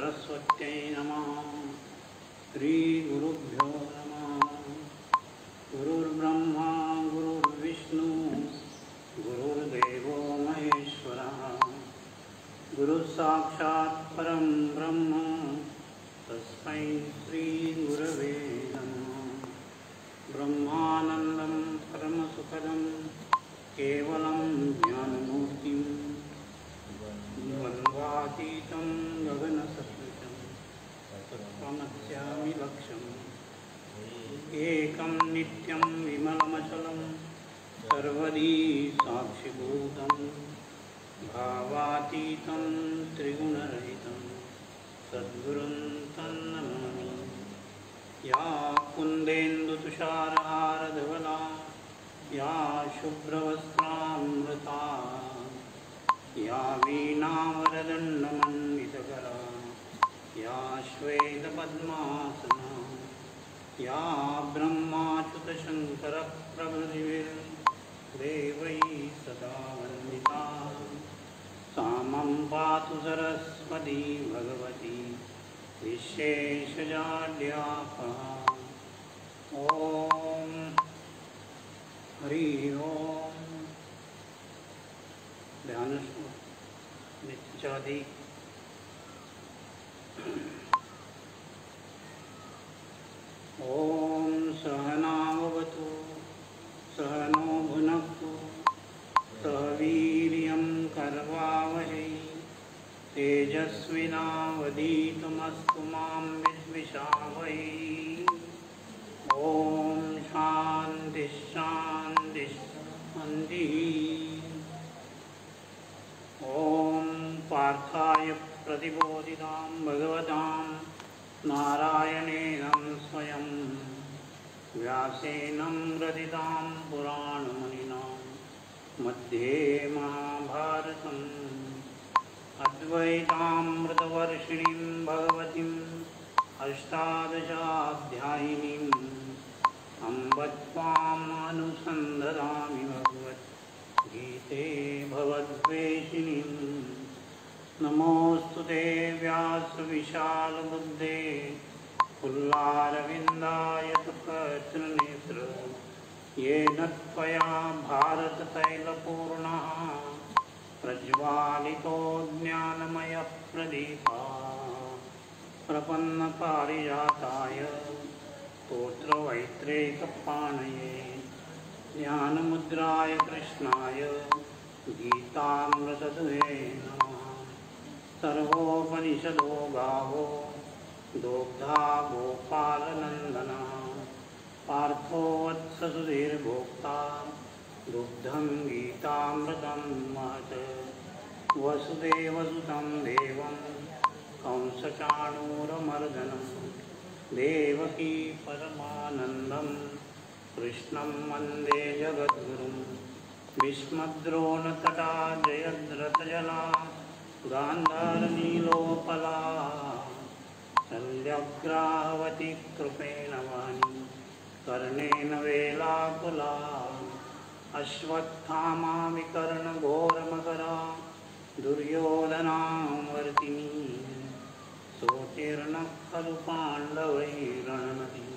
सरस्वत्यै नमः। श्रीगुरुभ्यो नमः। गुरुर्ब्रह्मा गुरुर्विष्णु गुरुर्देवो महेश्वरः। गुरुसाक्षात् परं ब्रह्म तस्मै श्रीगुरवे नमः। ब्रह्मानन्दं परमसुखदं केवलं ज्ञानमूर्तिं द्वन्द्वातीतं गगनसदृशं तत्त्वमस्यामि लक्ष्यम्। एकं नित्यं विमलमचलं सर्वदी साक्षिभूतं भावातीतं त्रिगुणरहितं सद्गुरुं तं नमामि। या कुन्देन्दुतुषारहारधवला या शुभ्रवस्त्रामृता या वीणावरदण्डमण्डितकरा या श्वेतपद्मासना या ब्रह्माच्युतशङ्करप्रभृतिभिर्देवैः सदा वन्दिता सा मम पातु सरस्वती भगवती विशेषजाड्यापहा। ॐ हरि ओम। ध्यान नित्यादि ॐ सहनावतु सहनो भुनक्तु सह वीर्यं करवावहै तेजस्विनावधीतमस्तु मां विद्विषावहै। ओम शांति शांति शांति। ओम पार्थाय प्रतिबोधितां भगवतां नारायणेन स्वयं व्यासेन ग्रथितां पुराणमुनिना मध्ये महाभारतम् अद्वैतामृतवर्षिणीं भगवतीम् अष्टादशाध्यायिनीम् अम्ब त्वामनुसन्दधामि भगवद्गीते भवद्वेषिणीम्। नमोऽस्तु ते व्यासविशालबुद्धे फुल्लारविन्दायतपत्रनेत्र येन त्वया भारततैलपूर्णः प्रज्वालितो ज्ञानमयः प्रदीपः। प्रपन्नपारिजाताय स्तोत्रवैत्रेयपाणये ज्ञानमुद्राय कृष्णाय गीतामृतदुहे नमः। सर्वोपनिषदो गावो दोग्धा गोपालनन्दनः पार्थो वत्ससुधीर्भोक्ता दुग्धं गीतामृतं महत्। वसुदेवसुतं देवं कंसचाणूरमर्दनं देवकी परमानन्दं कृष्णं वन्दे जगद्गुरुं। भीष्मद्रोणतटा जयद्रथजला गान्धारनीलोपला शल्यग्राहवती कृपेण वाणी कर्णेन वेलाकुला। अश्वत्थामा विकर्णघोरमकरा दुर्योधनावर्तिनी सोतीर्णः खलु पाण्डवैरणनदी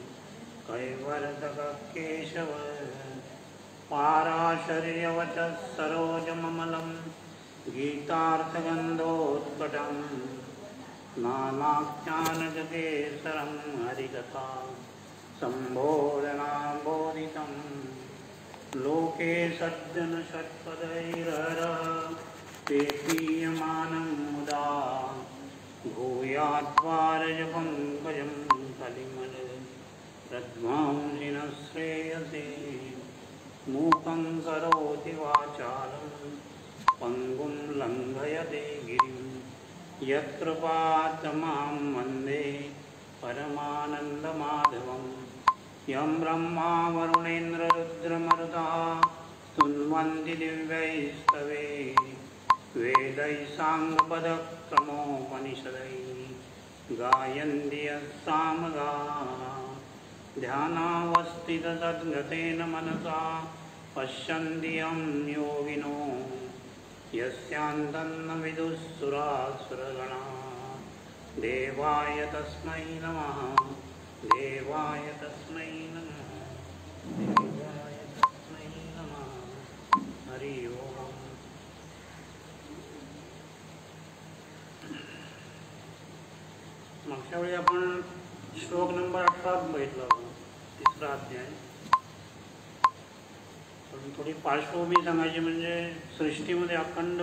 कैवर्तककेशव। पाराशर्यवचः सरोजममलं गीतार्थगन्धोत्कटं नानाख्यानजकेसरं हरिकथा सम्बोधनाम्बोधितं। लोके सज्जनषट्पदैरहरः पेपीयमानं मुदा भूयाद्वारजपं भजं कलिमल रध्वांसिनः श्रेयसे। मूकं करोति वाचालं पङ्गुं लङ्घयते गिरिं यत्कृपातमां वन्दे परमानन्दमाधवम्। यं ब्रह्मा वरुणेन्द्ररुद्रमरुतः स्तुन्वन्ति दिव्यैस्तवैः वेदैः साङ्गपदक्रमोपनिषदैः गायन्ति यस्सामगाः। ध्यानावस्थिततद्गतेन मनसा पश्यन्ति यं योगिनो यस्यान्तं न विदुः सुरासुरगणाः। देवाय तस्मै नमः देवाय तस्मै नमः देवाय तस्मै नमः हरि ओम. मागच्या वेळी आपण श्लोक नंबर 18 बघितला होता, तिसरा अध्याय. पण थोडी पार्श्वभूमी सांगायची म्हणजे सृष्टीमध्ये अखंड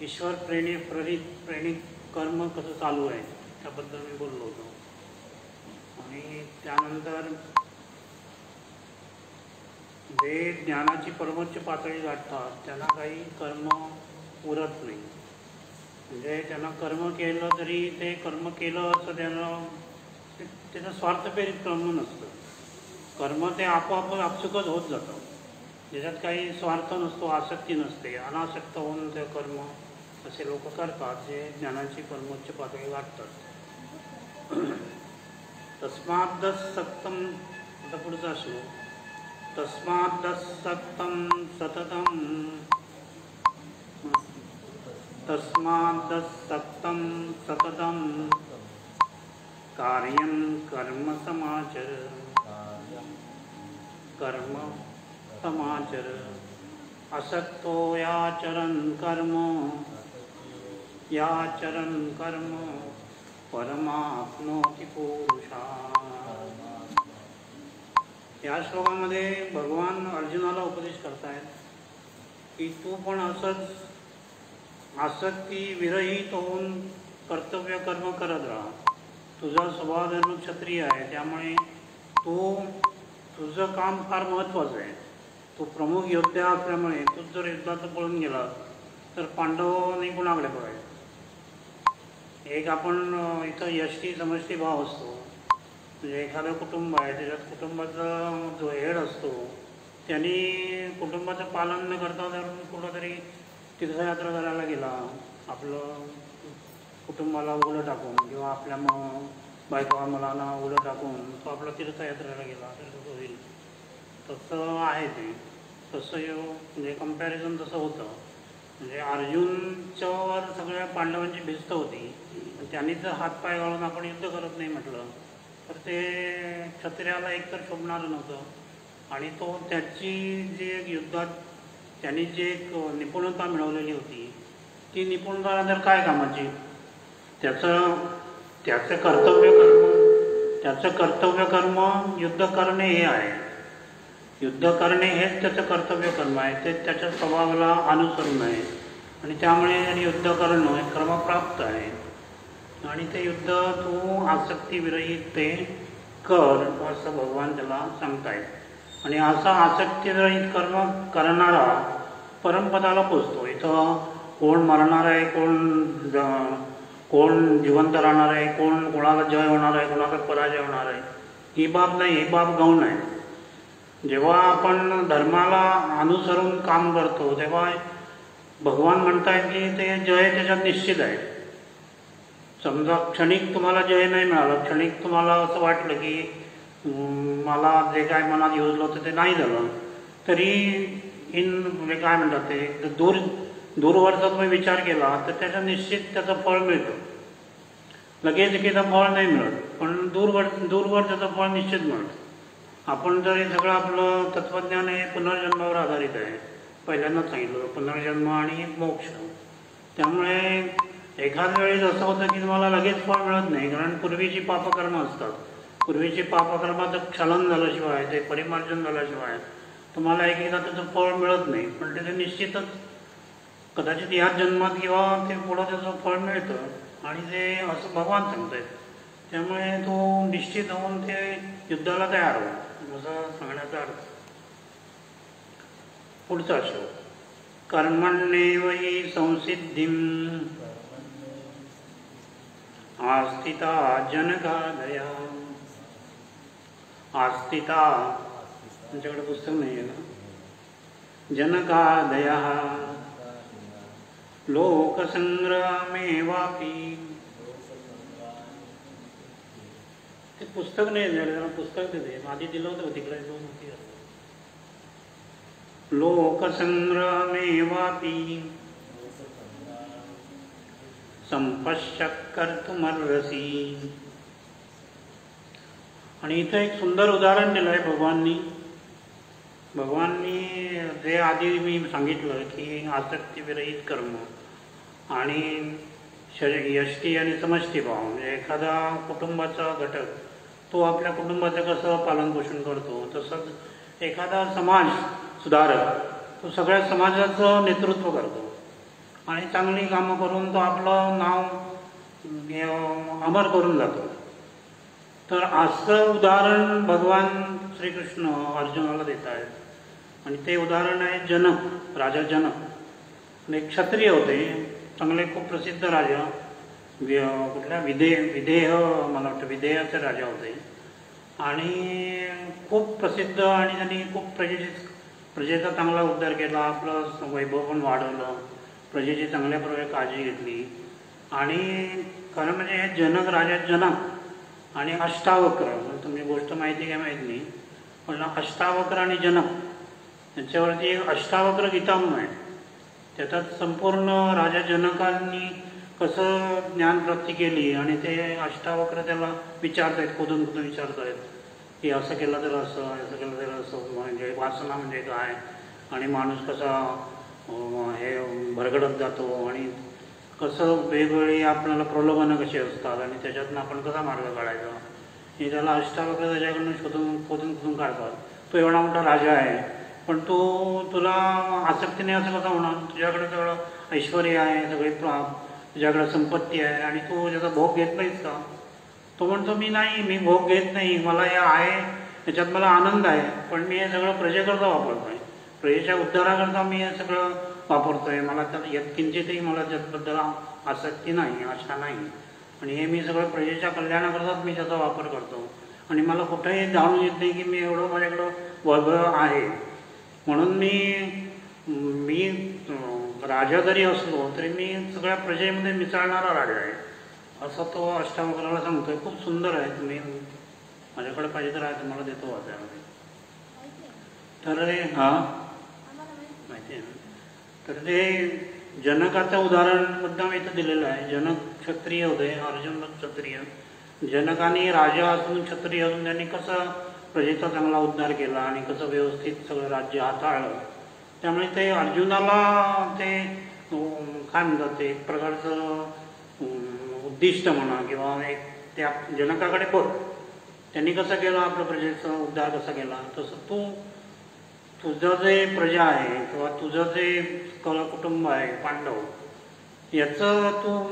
ईश्वर प्रेरित कर्म कसं चालू आहे त्याबद्दल मी बोललो होतो. आणि त्यानंतर जे ज्ञानाची परमोच्च पातळी गाठतात त्यांना काही कर्म उरत नाही. म्हणजे त्यांना कर्म केलं तरी ते कर्म केलं असं त्याचं स्वार्थप्रेरित कर्म नसतं. कर्म ते आपोआप आपसुकच होत जातं. ज्याच्यात काही स्वार्थ नसतो, आसक्ती नसते, अनासक्त होऊन ते कर्म असे लोक करतात जे ज्ञानाची परमोच्च पातळी गाठतात. तस्माद्दसक्तं, आता पुढचा श्लोक. तस्माद्दसक्तं सततं तस्माद्दसक्तं सततं कार्यं कर्म समाचर कर्म समाचर असक्तो याचरन् कर्म परमाप्नोति पुरुषात्. या श्लोकामध्ये भगवान अर्जुनाला उपदेश करतायत की तू पण असंच आसक्ती विरहित होऊन कर्तव्य कर्म करत राहा. तुझा स्वभाव धर्म क्षत्रिय आहे, त्यामुळे तुझं काम फार महत्त्वाचं आहे. तू प्रमुख योद्धा असल्यामुळे तू जर युद्धात पळून गेला तर पांडवांनी कुणाकडे बघायचं. एक आपण इथं यष्टी समष्टी भाव असतो. म्हणजे एखादं कुटुंब आहे, त्याच्यात कुटुंबाचा जो हेड असतो त्यांनी कुटुंबाचं पालन न करता जर कुठंतरी तीर्थयात्रा करायला गेला, आपलं कुटुंबाला उघडं टाकून किंवा आपल्या बायका मुलांना उघडं टाकून तो आपला तीर्थयात्रेला गेला तर कसं होईल. तसं आहे ते. तसं म्हणजे कम्पॅरिझन तसं होतं. म्हणजे अर्जुनच्यावर सगळ्या पांडवांची भिस्त होती. त्यांनी जर हातपाय घालून आपण युद्ध करत नाही म्हटलं तर ते क्षत्रियाला एकतर शोभणारं नव्हतं. आणि तो त्याची जी एक युद्धात त्यांनी जी एक निपुणता मिळवलेली होती ती निपुणता जर काय कामाची. त्याचं कर्तव्य कर्म युद्ध करणे हे आहे. युद्ध करणे हेच त्याचं कर्तव्य कर्म आहे. ते त्याच्या स्वभावाला अनुसरून आहे आणि त्यामुळे युद्ध करणं हे क्रमप्राप्त आहे. आणि ते युद्ध तू आसक्ती विरहित ते कर असं भगवान त्याला सांगतायत. आणि असा आसक्ती विरहित कर्म करणारा परमपदाला पोचतो. इथं कोण मरणार आहे, कोण जिवंत राहणार आहे, कोणाला जय होणार आहे, कोणाला पराजय होणार आहे ही बाब नाही. ही बाब गौण आहे. जेव्हा आपण धर्माला अनुसरून काम करतो तेव्हा भगवान म्हणतायत की ते जय त्याच्यात निश्चित आहे. समजा क्षणिक तुम्हाला जय नाही मिळालं, क्षणिक तुम्हाला असं वाटलं की मला जे काय मनात योजलं होतं ते नाही झालं, तरी म्हणजे काय म्हणतात ते दूरवरचा तुम्ही विचार केला तर त्याचा निश्चित त्याचं फळ मिळतं. लगेच एकेचं फळ नाही मिळत, पण दूरवर त्याचं फळ निश्चित मिळतं. आपण जर हे सगळं आपलं तत्त्वज्ञान हे पुनर्जन्मावर आधारित आहे. पहिल्यांदाच सांगितलं पुनर्जन्म आणि मोक्ष. त्यामुळे एखाद्या वेळेस असं होतं की तुम्हाला लगेच फळ मिळत नाही, कारण पूर्वीची पापकर्म असतात. पूर्वीची पापकर्माचं क्षलन झाल्याशिवाय, ते परिमार्जन झाल्याशिवाय तुम्हाला एकदा त्याचं फळ मिळत नाही. पण त्याचं निश्चितच कदाचित ह्याच जन्मात किंवा ते पुढं त्याचं फळ मिळतं आणि ते असं भगवान सांगतायत. त्यामुळे तो निश्चित होऊन ते युद्धाला तयार हो असं सांगण्याचा अर्थ. पुढचा श्लोक. कर्मण्येव हि संसिद्धिम् आस्थिता जनकादया. आस्थिता तुमच्याकडे पुस्तक नाही आहे ना. जनकादया लोकसंग्रामेवापि. ते पुस्तक नाही जरा पुस्तक देते. आधी दिलं होतं तिकडे दोन होती. लोकसंग्रामेवापि संपश्य कर्तुमर्हसि. आणि इथं एक सुंदर उदाहरण दिलं आहे भगवाननी जे आधी मी सांगितलं की आसक्तीविरहित कर्म आणि यष्टी आणि समष्टी भाव, म्हणजे एखादा कुटुंबाचा घटक तो आपल्या कुटुंबाचं कसं पालनपोषण करतो, तसंच एखादा समाज सुधारक तो सगळ्या समाजाचं नेतृत्व करतो आणि चांगली कामं करून तो आपलं नाव अमर करून जातो. तर असं उदाहरण भगवान श्रीकृष्ण अर्जुनाला देत आहेत. आणि ते उदाहरण आहे जनक, राजा जनक. एक क्षत्रिय होते, चांगले खूप प्रसिद्ध राजा, कुठल्या विदेह मला वाटतं विदेहाचे राजा होते. आणि खूप प्रसिद्ध, आणि त्यांनी खूप प्रजेचा चांगला उद्धार केला, आपलं वैभव पण वाढवलं, प्रजेची चांगल्या प्रकारे काळजी घेतली. आणि खरं म्हणजे हे जनक, राजा जनक आणि अष्टावक्र, तुम्ही गोष्ट माहिती काय माहीत नाही, पण अष्टावक्र आणि जनक यांच्यावरती एक अष्टावक्र गीता म्हणून आहे. त्याच्यात संपूर्ण राजा जनकांनी कसं ज्ञानप्राप्ती केली आणि ते अष्टावक्र त्याला विचारत आहेत, खोदून विचारत आहेत की असं केलं तर असं, असं केलं तर असं, म्हणजे वासना म्हणजे काय, आणि माणूस कसा हे भरगडत जातो, आणि कसं वेगवेगळी आपल्याला प्रलोभनं कशी असतात, आणि त्याच्यातून आपण कसा मार्ग काढायचा, हे त्याला अष्टावक्र त्याच्याकडून खोदून काढतात. तो एवढा मोठा राजा आहे, पण तुला आसक्तीने असं कसं होणार, तुझ्याकडे सगळं ऐश्वर आहे, सगळे तुझ्याकडे संपत्ती आहे, आणि तू त्याचा भोग घेत नाहीस का. तो म्हणतो मी नाही, मी भोग घेत नाही, मला हे आहे त्याच्यात मला आनंद आहे, पण मी हे सगळं प्रजेकरता वापरतो आहे, प्रजेच्या उद्धाराकरता मी हे सगळं वापरतो आहे, मला त्यात यत्किंचितही मला त्याबद्दल आसक्ती नाही, आशा नाही, आणि हे मी सगळं प्रजेच्या कल्याणाकरताच मी त्याचा वापर करतो, आणि मला कुठेही जाणून येत नाही की मी एवढं माझ्याकडं वैभव आहे. म्हणून मी राजा जरी असलो तरी मी सगळ्या प्रजेमध्ये मिसळणारा राजा आहे, असं तो अष्टावक्राला सांगतोय. खूप सुंदर आहे, तुम्ही माझ्याकडे पाहिजे तर आहे, तुम्हाला देतो वाचायला. तर माहिती आहे ना. तर ते जनकाचं उदाहरण मुद्दाम इथं दिलेलं आहे. जनक क्षत्रिय होते, अर्जुन क्षत्रिय. जनकाने राजा असून, क्षत्रिय असून त्यांनी कसं प्रजेचा चांगला उद्धार केला आणि कसं व्यवस्थित सगळं राज्य हाताळलं. त्यामुळे ते अर्जुनाला ते काय म्हणतात, ते एक प्रकारचं उद्दिष्ट म्हणा, किंवा एक त्या जनकाकडे बघ त्यांनी कसं केलं, आपलं प्रजेचा उद्धार कसा केला, तसं तुझं जे प्रजा आहे किंवा तुझं जे कुटुंब आहे पांडव, याचं तू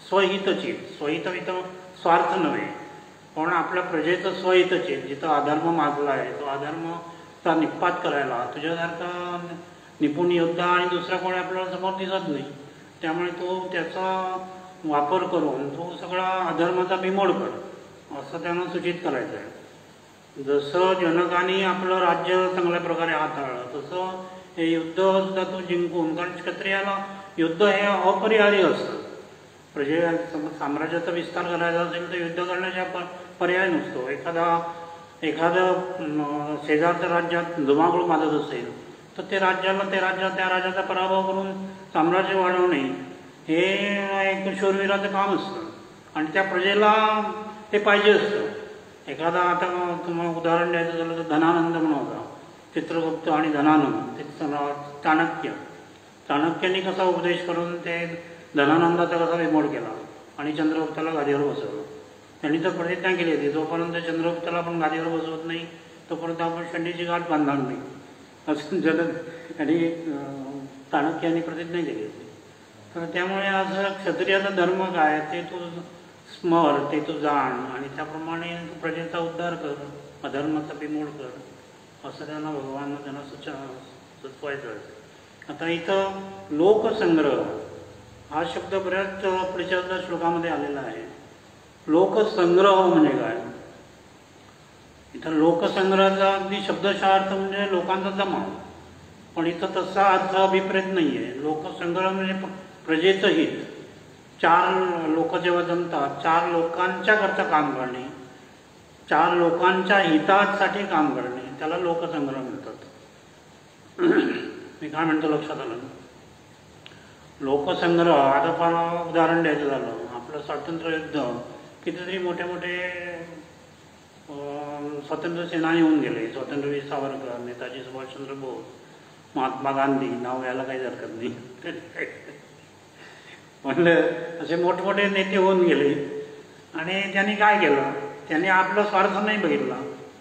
स्वहितचित, स्वहित स्वार्थ नव्हे, पण आपल्या प्रजेचं स्वहितचित, जिथं अधर्म माजला आहे तो अधर्मचा निपात करायला तुझ्यासारखा निपुण योद्धा आणि दुसरा कोणी आपल्याला समोर दिसत नाही. त्यामुळे तो त्याचा वापर करून तो सगळा अधर्माचा बिमोड कर, असं त्यांना सूचित करायचं आहे. जसं जनकाने आपलं राज्य चांगल्या प्रकारे हाताळलं, तसं हे युद्ध सुद्धा तो जिंकून, कारण क्षत्रियाला युद्ध हे अपरिहार्य असतं. साम्राज्याचा विस्तार करायचा असेल तर युद्ध करण्याचा पर्याय नसतो. एखादं शेजारच्या राज्यात धुमाकूळ माजत असेल तर त्या राजाचा पराभव करून साम्राज्य वाढवणे हे एक शूरवीराचं काम असतं, आणि त्या प्रजेला ते पाहिजे असतं. एखादा, आता तुम्हाला उदाहरण द्यायचं झालं तर धनानंद म्हणून होता, चित्रगुप्त आणि धनानंद, ते चाणक्यांनी कसा उपदेश करून ते धनानंदाचा कसा विमोड केला आणि चंद्रगुप्ताला गादीवर बसवलं. त्यांनी तर प्रतिज्ञा केली होती, जोपर्यंत चंद्रगुप्ताला आपण गादीवर बसवत नाही तोपर्यंत आपण शंडीची गाठ बांधणार नाही, असं आणि चाणक्यांनी प्रतिज्ञा केली होती. तर त्यामुळे असं क्षत्रियाचा धर्म काय ते तू स्मर, ते तू जाण, आणि त्याप्रमाणे प्रजेचा उद्धार कर, अधर्माचा बिमोड कर, असं त्यांना भगवान त्यांना सुचवायचं. आता इथं लोकसंग्रह हा शब्द बऱ्याच पुढच्या श्लोकामध्ये आलेला आहे. लोकसंग्रह म्हणजे काय, इथं लोकसंग्रहाचा अगदी शब्दशः अर्थ म्हणजे लोकांचा जमाव, पण इथं तसा अर्थ अभिप्रेत नाही आहे. लोकसंग्रह म्हणजे प्रजेचं हित. 4 लोक जेव्हा जमतात, 4 लोकांच्या करता काम करणे, 4 लोकांच्या हितासाठी काम करणे, त्याला लोकसंग्रह म्हणतात. मी काय म्हणतो लक्षात आलं. लोकसंग्रह आता पण उदाहरण द्यायचं झालं, आपलं स्वातंत्र्य युद्ध कितीतरी मोठे मोठे स्वातंत्र्य सेनानी होऊन गेले. स्वातंत्र्यवीर सावरकर, नेताजी सुभाषचंद्र बोस, महात्मा गांधी, नाव घ्यायला काही हरकत नाही. म्हणलं असे मोठमोठे नेते होऊन गेले. आणि त्यांनी काय केलं, त्यांनी आपला स्वार्थ नाही बघितला,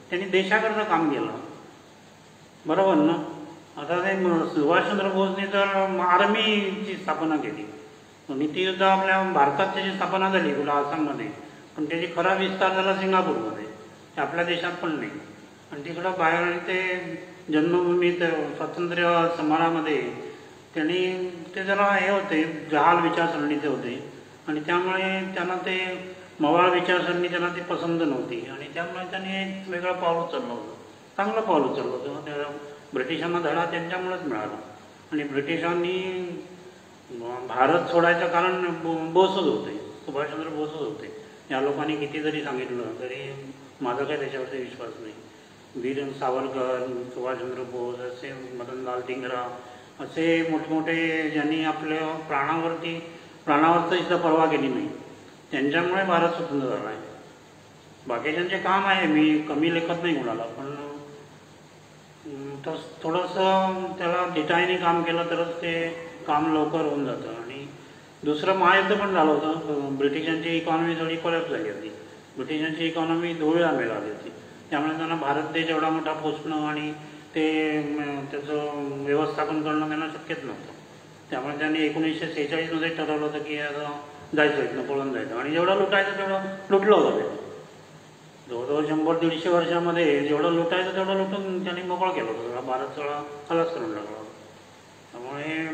त्यांनी देशाकरता काम केलं. बरोबर ना? आता ते सुभाषचंद्र बोसने तर आर्मीची स्थापना केली आणि ती सुद्धा आपल्या भारतात त्याची स्थापना झाली तुला आसाममध्ये, पण त्याची खरा विस्तार झाला सिंगापूरमध्ये, ते आपल्या देशात पण नाही. आणि तिकडं बाहेर आणि ते जन्मभूमीत स्वातंत्र्य समारामध्ये त्यांनी ते जरा हे होते, जहाल विचारसरणीचे होते आणि त्यामुळे त्यांना ते मवाळ विचारसरणी त्यांना ती पसंत नव्हती आणि त्यामुळे त्यांनी एक वेगळं पाऊल उचललं होतं, चांगलं पाऊल उचललं होतं. त्या ब्रिटिशांना धडा त्यांच्यामुळेच मिळाला. आणि ब्रिटिशांनी भारत सोडायचं कारण बोसच होते, सुभाषचंद्र बोसच होते. या लोकांनी किती जरी सांगितलं तरी माझा काही त्याच्यावरती विश्वास नाही. वीर सावरकर, सुभाषचंद्र बोस, असे मदनलाल धिंगरा, असे मोठमोठे ज्यांनी आपल्या प्राणावरती सुद्धा पर्वा केली नाही, त्यांच्यामुळे भारत स्वतंत्र झाला आहे. बाकीच्यांचे काम आहे, मी कमी लेखत नाही कोणाला, पण थोडंसं त्याला डिटाईने काम केलं तरच ते काम लवकर होऊन जातं. आणि दुसरं महायुद्ध पण झालं होतं. ब्रिटिशांची इकॉनॉमी थोडी कोलॅप्स झाली होती, ब्रिटिशांची इकॉनॉमी धुळीला मिळाली होती. त्यामुळे त्यांना भारत देश एवढा मोठा पोचणं आणि ते त्याचं व्यवस्थापन करणं त्यांना शक्यच नव्हतं. त्यामुळे त्यांनी 1946मध्ये ठरवलं होतं की आता जायचं इथनं, पळून जायचं आणि जेवढं लुटायचं तेवढं लुटलं होतं. ते जवळजवळ 100-150 वर्षामध्ये जेवढं लुटायचं तेवढं लुटून त्यांनी मोकळं केलं होतं, भारत सगळा खलास करून टाकला. त्यामुळे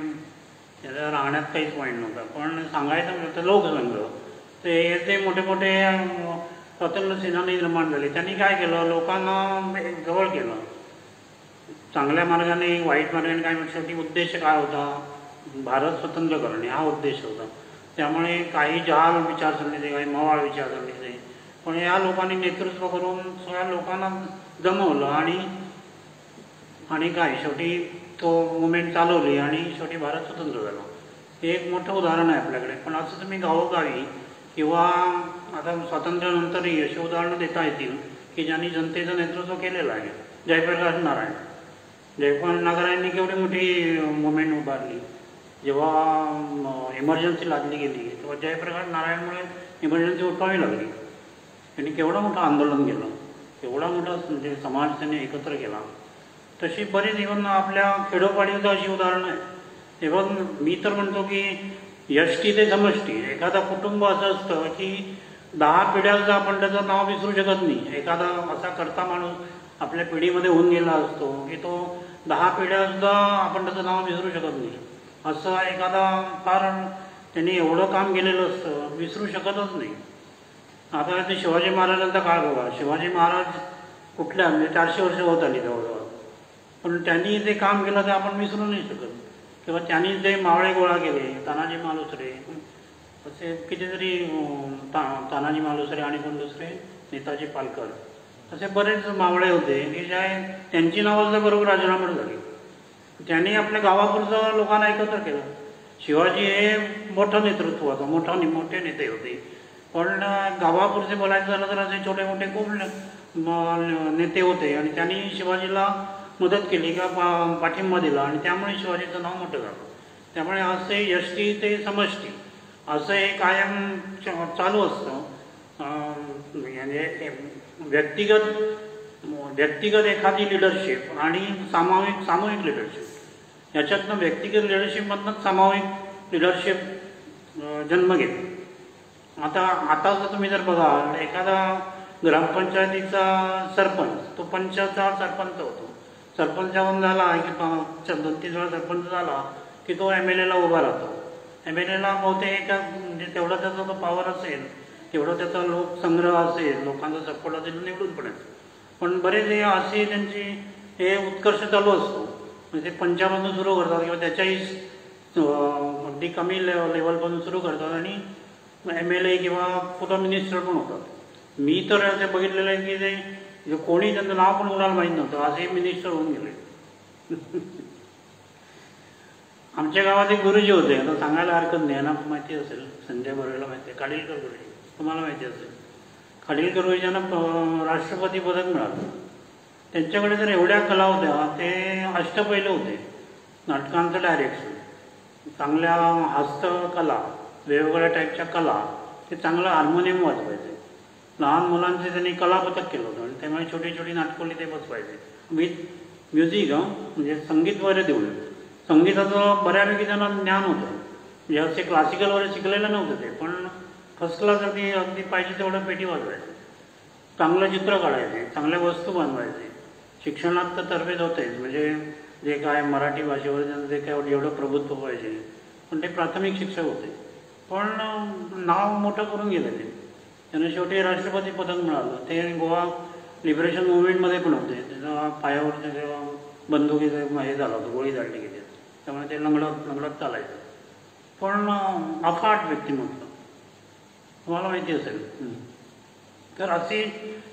त्याला राहण्यात काहीच पॉईंट नव्हता. पण सांगायचं म्हणजे तर लोकसंग्रह ते जे मोठे मोठे स्वातंत्र्य सेनानी निर्माण झाले, त्यांनी काय केलं, लोकांना जवळ केलं, चांगल्या मार्गाने वाईट मार्गाने. काय शेवटी उद्देश काय होता, भारत स्वतंत्र करणे हा उद्देश होता. त्यामुळे काही जहाल विचारसरणीचे, काही मवाळ विचारसरणीचे, पण या लोकांनी नेतृत्व करून सगळ्या लोकांना जमवलं आणि काय शेवटी तो मुवमेंट चालवली आणि शेवटी भारत स्वतंत्र झाला. हे एक मोठं उदाहरण आहे आपल्याकडे. पण असं तुम्ही गावोगावी किंवा आता स्वातंत्र्यानंतरही अशी उदाहरणं देता येतील की ज्यांनी जनतेचं नेतृत्व केलेलं आहे. जयप्रकाश नारायण, जयप्रकाश नारायणनी केवढी मोठी मुवमेंट उभारली. जेव्हा इमर्जन्सी लादली गेली तेव्हा जयप्रकाश नारायणमुळे इमर्जन्सी उठवावी लागली. त्यांनी केवढं मोठं आंदोलन केलं, केवढा मोठा म्हणजे समाज त्यांनी एकत्र केला. तशी बरीच इव्हन आपल्या खेडोपाडीचं अशी उदाहरणं आहे. इव्हन मी तर म्हणतो की यष्टी ते समष्टी, एखादा कुटुंब असं असतं की 10 पिढ्या सुद्धा आपण त्याचं नाव विसरू शकत नाही. एखादा असा करता माणूस आपल्या पिढीमध्ये होऊन गेला असतो की तो 10 पिढ्या सुद्धा आपण त्याचं नाव विसरू शकत नाही. असं एखादा फार त्यांनी एवढं काम केलेलं असतं, विसरू शकतच नाही. आता ते शिवाजी महाराजांचा काळ बघा, शिवाजी महाराज कुठल्या म्हणजे 400 वर्ष होत आली जवळजवळ, पण त्यांनी जे काम केलं ते आपण विसरू नाही शकत. किंवा त्यांनी जे मावळे गोळा केले, तानाजी मालुसरे, असे कितीतरी तानाजी मालुसरे आणि कोण दुसरे नेताजी पालकर, असे बरेच मावळे होते की ज्या त्यांची नावं बरोबर राजीनामा झाली. त्यांनी आपल्या गावापुरचं लोकांना एकत्र केलं. शिवाजी हे मोठं नेतृत्व होतं, मोठे नेते होते, पण गावापुरते बोलायचं झालं तर असे छोटे मोठे खूप नेते होते आणि त्यांनी शिवाजीला मदत केली किंवा पाठिंबा दिला आणि त्यामुळे शिवाजीचं नाव मोठं झालं. त्यामुळे असे यष्टी ते समष्टी असं हे कायम चालू असतं. म्हणजे व्यक्तिगत एखादी लिडरशिप आणि सामूहिक लिडरशिप, याच्यातनं व्यक्तिगत लिडरशिपमधनंच सामूहिक लिडरशिप जन्म घेते. आता जर तुम्ही जर बघाल, एखादा ग्रामपंचायतीचा सरपंच, तो पंचाचा सरपंच होतो, सरपंचाहून झाला की 2-3 वेळा सरपंच झाला की तो MLAला उभा राहतो. MLAला बहुतेक म्हणजे तेवढा त्याचा तो पॉवर असेल, तेवढा त्याचा लोकसंग्रह असेल, लोकांचा सपोर्ट असेल, निवडून पडेल. पण बरेच हे असे त्यांची हे उत्कर्ष चालू असतो. म्हणजे पंचामधून सुरू करतात किंवा त्याच्याही अगदी कमी लेवलपासून सुरू करतात आणि MLA किंवा कुठं मिनिस्टर पण होतात. मी तर असे बघितलेलं आहे की ते कोणी त्यांचं नाव पण कोणाला माहीत नव्हतं, असे मिनिस्टर होऊन गेले. आमच्या गावात एक गुरुजी होते, आता सांगायला हरकत नाही ना, माहिती असेल, संजय बरोबरला माहिती आहे, खाडीलकर गुरुजी, तुम्हाला माहिती असेल. खाडीलकर गुरुजींना राष्ट्रपती पदक मिळालं. त्यांच्याकडे तर एवढ्या कला होत्या, ते अष्टपैलू होते. नाटकांचं डायरेक्शन, चांगल्या हस्तकला, वेगवेगळ्या टाईपच्या कला, ते चांगलं हार्मोनियम वाजवायचे. लहान मुलांचे त्यांनी कलापथक केलं होतं आणि त्यामुळे छोटी छोटी नाटकोली ते बसवायचे विथ म्युझिक, म्हणजे संगीत वगैरे देऊन. संगीताचं बऱ्यापैकी त्यांना ज्ञान होतं, म्हणजे असे क्लासिकल वगैरे शिकलेलं नव्हतं ते, पण फर्स्ट क्लास अगदी पाहिजे तेवढं पेटी वाजवायचे, चांगलं चित्र काढायचे, चांगल्या वस्तू बनवायचे. शिक्षणात तर तरबेज होतेच, म्हणजे जे काय मराठी भाषेवर त्यांचं जे काय एवढं प्रभुत्व पाहिजे, पण ते प्राथमिक शिक्षक होते. पण नाव मोठं करून गेलं ते. त्यांना शेवटी राष्ट्रपती पदक मिळालं. ते गोवा लिबरेशन मुवमेंटमध्ये पण होते. त्याच्या पायावर त्याच्या बंदुकीचं हे झालं होतं, गोळी झाडली गेली, त्यामुळे ते लंगडत चालायचं. पण अफाट व्यक्तिमत्व, तुम्हाला माहिती असेल. तर अशी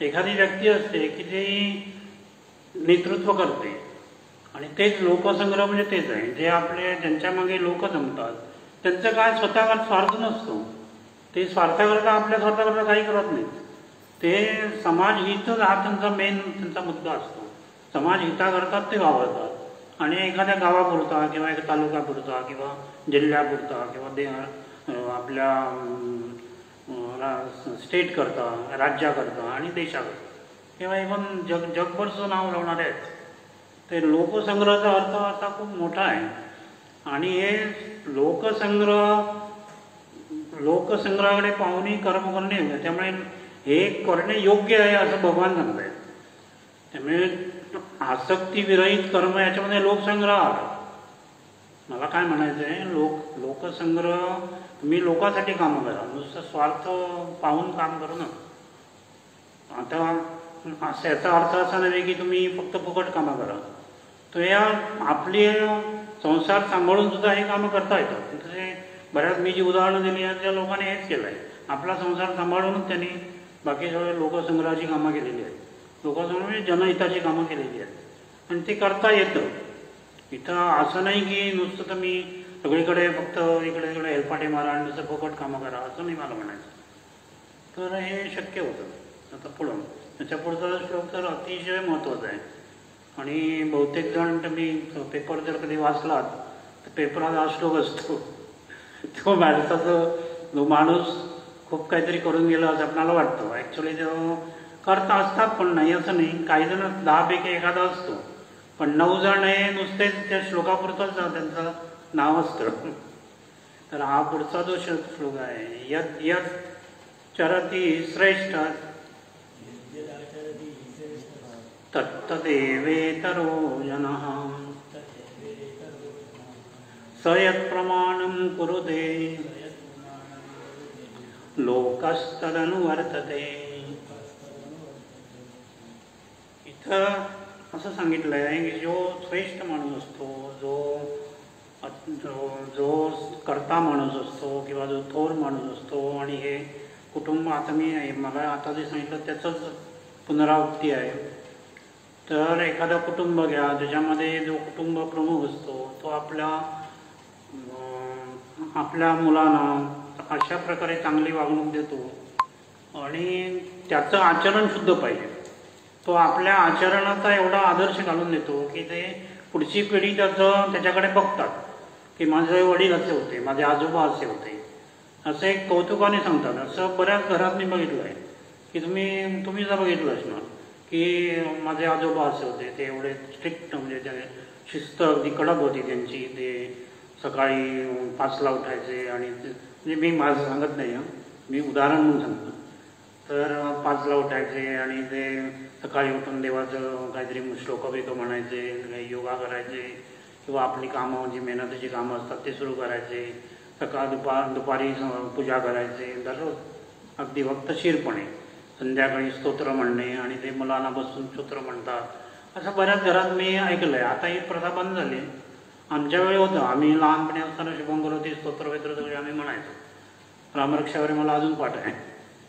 एखादी व्यक्ती असते की जी नेतृत्व करते, आणि तेच लोकसंग्रह म्हणजे तेच आहे, जे आपले ज्यांच्यामागे लोक जमतात, त्यांचं काय स्वतः स्वार्थ नसतो. ते स्वार्थाकरता आपल्या स्वार्थाकरता काही करत नाहीत. ते समाजहितच हा त्यांचा मेन त्यांचा मुद्दा असतो. समाजहिताकरतात ते वावरतात, आणि एखाद्या गावापुरता किंवा एका तालुक्यापुरता किंवा जिल्ह्यापुरता किंवा आपल्या स्टेट करता, राज्याकरता आणि देशाकरता किंवा इव्हन जगभरचं नाव लावणारे आहेत. ते लोकसंग्रहाचा अर्थ असा खूप मोठा आहे. आणि हे लोकसंग्रहाकडे पाहुणी कर्म करणे, त्यामुळे हे करणे योग्य आहे असं भगवान सांगत आहेत. त्यामुळे आसक्तीविरहित कर्म याच्यामध्ये लोकसंग्रह आला. मला काय म्हणायचं आहे, लोकसंग्रह, तुम्ही लोकांसाठी कामं करा, नुसतं स्वार्थ पाहून काम करू नका. आता याचा अर्थ असा नव्हे की तुम्ही फक्त फुकट कामं करा. तो या आपली संसार सांभाळून सुद्धा हे कामं करता येतात. तसे बऱ्याच मी जी उदाहरणं दिली आहेत त्या लोकांनी हेच केलं आहे. आपला संसार सांभाळूनच त्यांनी बाकी सगळे लोकसंग्रहाची कामं केलेली आहेत. लोकसंग्रह म्हणजे जनहिताची कामं केलेली आहेत, आणि ते करता येतं. इथं असं नाही की नुसतं तुम्ही सगळीकडे फक्त इकडे तिकडे हेलपाटे मारा आणि नुसतं फुकट कामं करा, असं नाही मला म्हणायचं. तर हे शक्य होतं. आता पुढं त्याच्या पुढचा श्लोक तर अतिशय महत्त्वाचा आहे. आणि बहुतेक जण तुम्ही पेपर जर कधी वाचलात तर पेपरात हा श्लोक असतो. तो भारताचं जो माणूस खूप काहीतरी करून गेला असं आपल्याला वाटतं. ॲक्च्युली तो करता असतात, पण नाही असं नाही. काही जण 10 पैकी एखादा असतो, पण 9 जण हे नुसतेच त्या श्लोकापुरतंच त्यांचं नाव असतं. तर हा पुढचा जो श्लोक आहे, यत् यत् चरती श्रेष्ठ तत्तदेवेतरो जनः स यत्प्रमाणं कुरुते लोकस्तदनुवर्तते. इथं असं सांगितलं आहे की जो श्रेष्ठ माणूस असतो, जो कर्ता माणूस असतो किंवा जो थोर माणूस असतो, आणि हे कुटुंब, आता मला आता जे सांगितलं त्याचंच पुनरावृत्ती आहे. तर एखादा कुटुंब घ्या, त्याच्यामध्ये जो कुटुंब प्रमुख असतो तो आपल्या मुलांना अशा प्रकारे चांगली वागणूक देतो, आणि त्याचं आचरण शुद्ध पाहिजे. तो आपल्या आचरणाचा एवढा आदर्श घालून देतो की ते पुढची पिढी त्याच्याकडे बघतात की माझे वडील असे होते, माझे आजोबा असे होते, असं एक कौतुकाने सांगतात. असं बऱ्याच घरात मी बघितलं आहे की तुम्ही जर बघितलं असणार की माझे आजोबा असे होते, ते एवढे स्ट्रिक्ट, म्हणजे ते शिस्त अगदी कडक होती त्यांची. ते सकाळी 5ला उठायचे, आणि म्हणजे मी माझं सांगत नाही, मी उदाहरण म्हणून सांगतो. तर 5ला उठायचे आणि ते सकाळी उठून देवाचं काहीतरी श्लोक बिक म्हणायचे, काही योगा करायचे, किंवा आपली कामं जी मेहनतीची कामं असतात ते सुरू करायचे. दुपारी पूजा करायचे दररोज, अगदी वक्तशीरपणे. संध्याकाळी स्तोत्र म्हणणे, आणि ते मुलांना बसून स्तोत्र म्हणतात. असं बऱ्याच घरात मी ऐकलं आहे. आता ही प्रथा बंद झाली. आमच्या वेळी होतं, आम्ही लहानपणी असताना शुभंकरोती स्तोत्र वैत्र सगळे आम्ही म्हणायचो. रामरक्षावरी मला अजून पाठ आहे,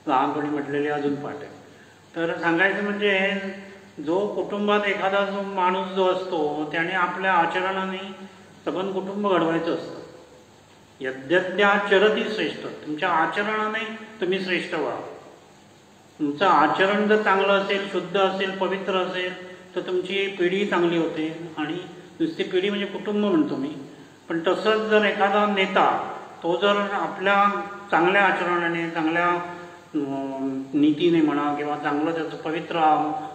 लहानपणी म्हटलेली अजून पाठ आहे. तर सांगायचं म्हणजे जो कुटुंबात एखादा जो माणूस जो असतो त्याने आपल्या आचरणाने सबंध कुटुंब घडवायचं असतं. यद्यद्याचरती श्रेष्ठ, तुमच्या आचरणाने तुम्ही श्रेष्ठ व्हा. तुमचं आचरण जर चांगलं असेल, शुद्ध असेल, पवित्र असेल, तर तुमची पिढी चांगली होते. आणि नुसती पिढी म्हणजे कुटुंब म्हणतो मी. पण तसंच जर एखादा नेता तो जर आपल्या चांगल्या आचरणाने, चांगल्या नीतीने म्हणा किंवा चांगलं त्याचं पवित्र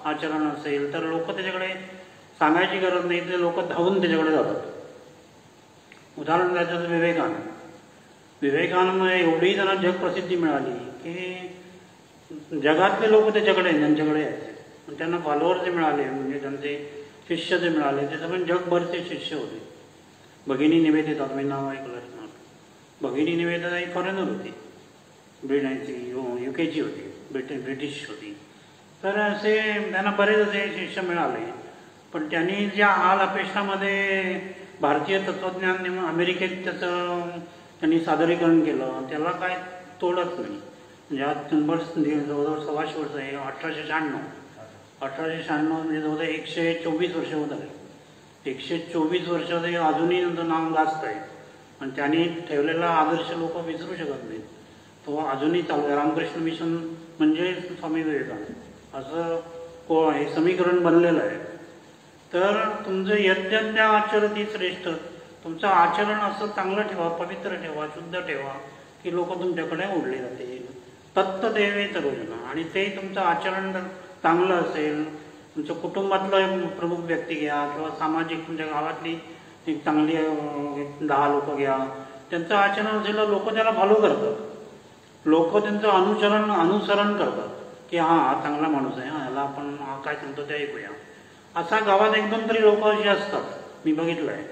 आचरण असेल, तर लोक त्याच्याकडे सांगायची गरज नाही, ते लोक धावून त्याच्याकडे जातात. उदाहरण द्यायचं तर विवेकानंद एवढी त्यांना जगप्रसिद्धी मिळाली की जगातले लोक त्याच्याकडे त्यांच्याकडे यायचे. त्यांना फॉलोअर जे मिळाले, म्हणजे त्यांचे शिष्य जे मिळाले, ते सगळे जगभरचे शिष्य होते. भगिनी निवेदिता, तुम्ही नाव ऐकलं असणार. भगिनी निवेदिता ही फॉरेनर होती, UK ब्रिटिश होती. तर असे त्यांना बरेच असे शिष्य मिळाले. पण त्यांनी ज्या हाल अपेक्षामध्ये भारतीय तत्त्वज्ञान अमेरिकेत त्याचं त्यांनी सादरीकरण केलं, त्याला काय तोडच नाही. म्हणजे आज जवळजवळ 126 वर्ष आहे. 1896 म्हणजे जवळजवळ 124 वर्ष होत आले. 124 वर्ष ते अजूनही त्यांचं नाव गाजत आहे. आणि त्यांनी ठेवलेला आदर्श लोक विसरू शकत नाहीत. तो अजूनही चालू आहे. रामकृष्ण मिशन म्हणजे स्वामी विवेकानंद असं हे समीकरण बनलेलं आहे. तर तुमचं यज्ञ आचरती श्रेष्ठ, तुमचं आचरण असं चांगलं ठेवा, पवित्र ठेवा, शुद्ध ठेवा की लोक तुमच्याकडे ओढले जातील. तत्तदेवे सर्वजन. आणि ते तुमचं आचरण चांगलं असेल, तुमच्या कुटुंबातलं प्रमुख व्यक्ती घ्या किंवा सामाजिक तुमच्या गावातली एक चांगली 10 लोक घ्या, त्यांचं आचरण असेल लोक त्याला फॉलो करतात. लोक त्यांचं अनुसरण करतात की हा चांगला माणूस आहे, ह्याला आपण काय सांगतो ते ऐकूया. असा गावात 1-2 तरी लोक अशी असतात, मी बघितलं आहे.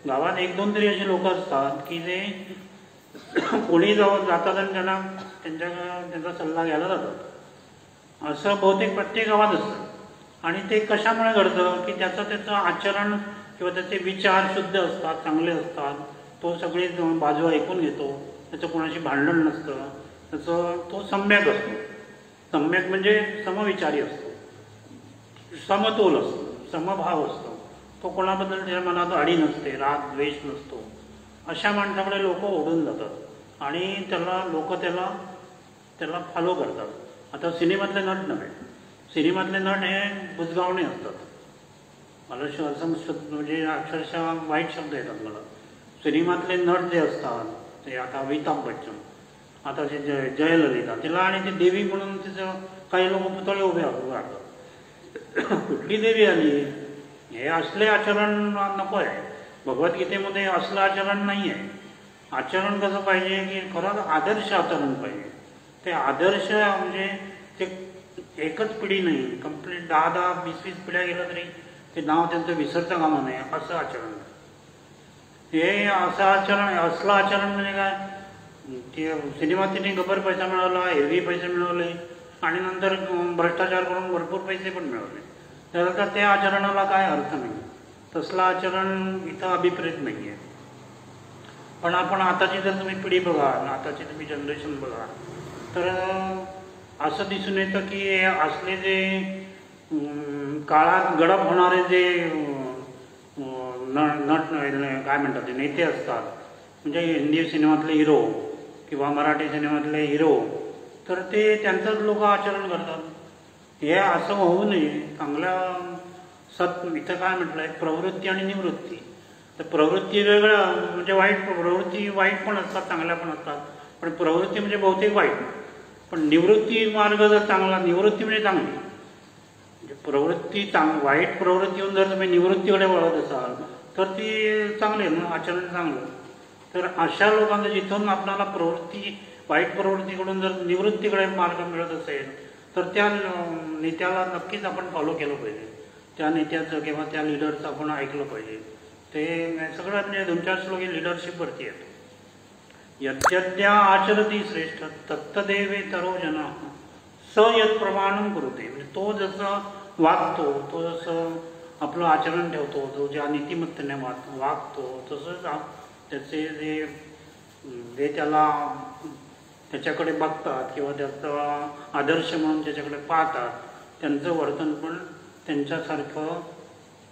गावात 1-2 तरी अशी लोक असतात की जे कोणी जातात आणि त्यांचा सल्ला घ्यायला जातात. असं बहुतेक प्रत्येक गावात असतं. आणि ते कशामुळे घडतं की त्याचं आचरण किंवा त्याचे विचार शुद्ध असतात, चांगले असतात. तो सगळे बाजू ऐकून घेतो, त्याचं कोणाशी भांडण नसतं, तो सम्यक असतो. सम्यक म्हणजे समविचारी असतो, समतोल असतो, समभाव असतो. तो कोणाबद्दल त्याच्या मनात अडी नसते, राग द्वेष नसतो. अशा माणसाकडे लोक ओढून जातात आणि लोक त्याला फॉलो करतात. आता सिनेमातले नट नव्हे, सिनेमातले नट हे बुजगावणे असतात. मला असं म्हणजे अक्षरशः वाईट शब्द येतात मला. सिनेमातले नट जे असतात ते आता अमिताभ बच्चन, आता जे जयललिता, तिला आणि ती देवी म्हणून तिचं काही लोक पुतळे उभे राहतात. कुठली देवी आली? हे असले आचरण नको आहे. भगवद्गीतेमध्ये असलं आचरण नाही आहे. आचरण कसं पाहिजे की खरंच आदर्श आचरण पाहिजे. ते आदर्श म्हणजे ते एकच पिढी नाही, कंप्लीट 10-20 पिढ्या गेलं तरी ते नाव त्यांचं विसरता कामा नये असं आचरण. हे असं आचरण, असलं आचरण म्हणजे काय, ते सिनेमात त्यांनी गब्बर पैसा मिळवला, एरवी पैसे मिळवले आणि नंतर भ्रष्टाचार करून भरपूर पैसे पण मिळवले. त्यानंतर त्या आचरणाला काय अर्थ नाही. तसलं आचरण इथं अभिप्रेत नाही आहे. पण आपण आताची जर तुम्ही पिढी बघा, आताची तुम्ही जनरेशन बघा, तर असं दिसून येतं की असले जे काळात गडप होणारे जे नट काय म्हणतात ते नेते असतात, म्हणजे हिंदी सिनेमातले हिरो किंवा मराठी सिनेमातले हिरो, तर ते त्यांचंच लोक आचरण करतात. हे असं होऊ नये. चांगल्या इथं काय म्हटलं आहे, प्रवृत्ती आणि निवृत्ती. तर प्रवृत्ती वेगळं म्हणजे वाईट, प्रवृत्ती वाईट पण असतात, चांगल्या पण असतात. पण प्रवृत्ती म्हणजे बहुतेक वाईट. पण निवृत्ती मार्ग जर चांगला, निवृत्ती म्हणजे चांगली, म्हणजे प्रवृत्ती वाईट प्रवृत्तीहून जर तुम्ही निवृत्तीकडे वळत असाल तर ती चांगली आहे ना, आचरण चांगलं. तर अशा लोकांना जिथून आपल्याला वाईट प्रवृत्तीकडून जर निवृत्तीकडे मार्ग मिळत असेल तर त्या नेत्याला नक्कीच आपण फॉलो केलं पाहिजे. त्या नेत्याचं किंवा त्या लिडरचं आपण ऐकलं पाहिजे. ते सगळं म्हणजे 2-4 श्लोक लिडरशिपवरती आहेत. यद्यद्या आचरती श्रेष्ठ तत्तदेवे तरो जना स यत् प्रमाणं कुरुते. म्हणजे तो जसं वागतो, तो जसं आपलं आचरण ठेवतो, जो ज्या नीतिमत्तेने वागतो, तसंच त्याचे जे त्याच्याकडे बघतात किंवा त्याचा आदर्श म्हणून त्याच्याकडे पाहतात, त्यांचं वर्तन पण त्यांच्यासारखं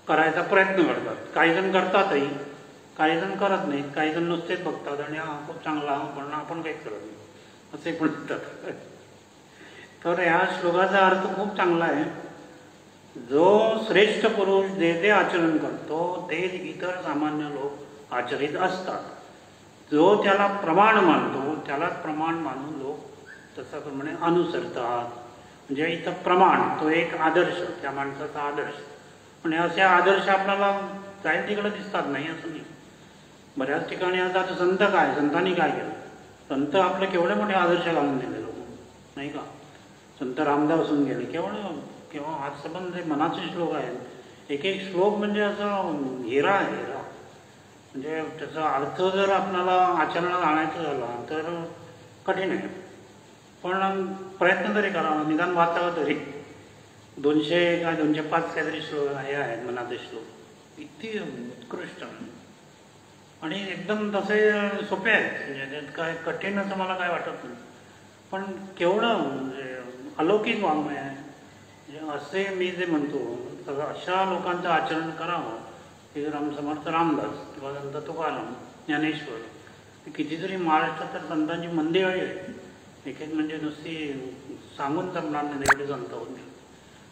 करायचा प्रयत्न करतात. काही जण करतातही, काही जण करत नाहीत, काही जण नुसतेच बघतात आणि हा खूप चांगला पण आपण काहीच करत नाही असे पण म्हणतात. तर ह्या श्लोकाचा अर्थ खूप चांगला आहे. जो श्रेष्ठ पुरुष जे जे आचरण करतो तेच इतर सामान्य लोक आचरित असतात. जो त्याला प्रमाण मानतो त्यालाच प्रमाण मानून लोक तसाप्रमाणे अनुसरतात. म्हणजे इथं प्रमाण तो एक आदर्श, त्या माणसाचा आदर्श. म्हणजे असे आदर्श आपल्याला जाईल तिकडे दिसतात, नाही असं नाही. बऱ्याच ठिकाणी आता संत काय, संतांनी काय केलं, संत आपले केवढे मोठे आदर्श घालून दिले लोक, नाही का. संत रामदास होऊन गेले, केव्हा आजसंबंध जे मनाचे श्लोक आहेत, एक एक श्लोक म्हणजे असं हिरा आहे, हिरा. म्हणजे त्याचा अर्थ जर आपल्याला आचरणात आणायचा झाला तर कठीण आहे, पण प्रयत्न तरी करावा, निदान वाचावं तरी. 200 काय 205 काहीतरी श्लोक हे आहेत मनाचे श्लोक, किती उत्कृष्ट आणि एकदम तसे सोपे आहेत. म्हणजे त्यात काय कठीण असं मला काय वाटत नाही, पण केवढं म्हणजे अलौकिक वाङ्मय आहे. म्हणजे असे मी जे म्हणतो तर अशा लोकांचं आचरण करावं की समर्थ रामदास किंवा संत तुकाराम, ज्ञानेश्वर, कितीतरी महाराष्ट्रात तर संतांची मंदिरही आहे. एक एक म्हणजे नुसती सांगून जमणार नाही एवढे संत होते.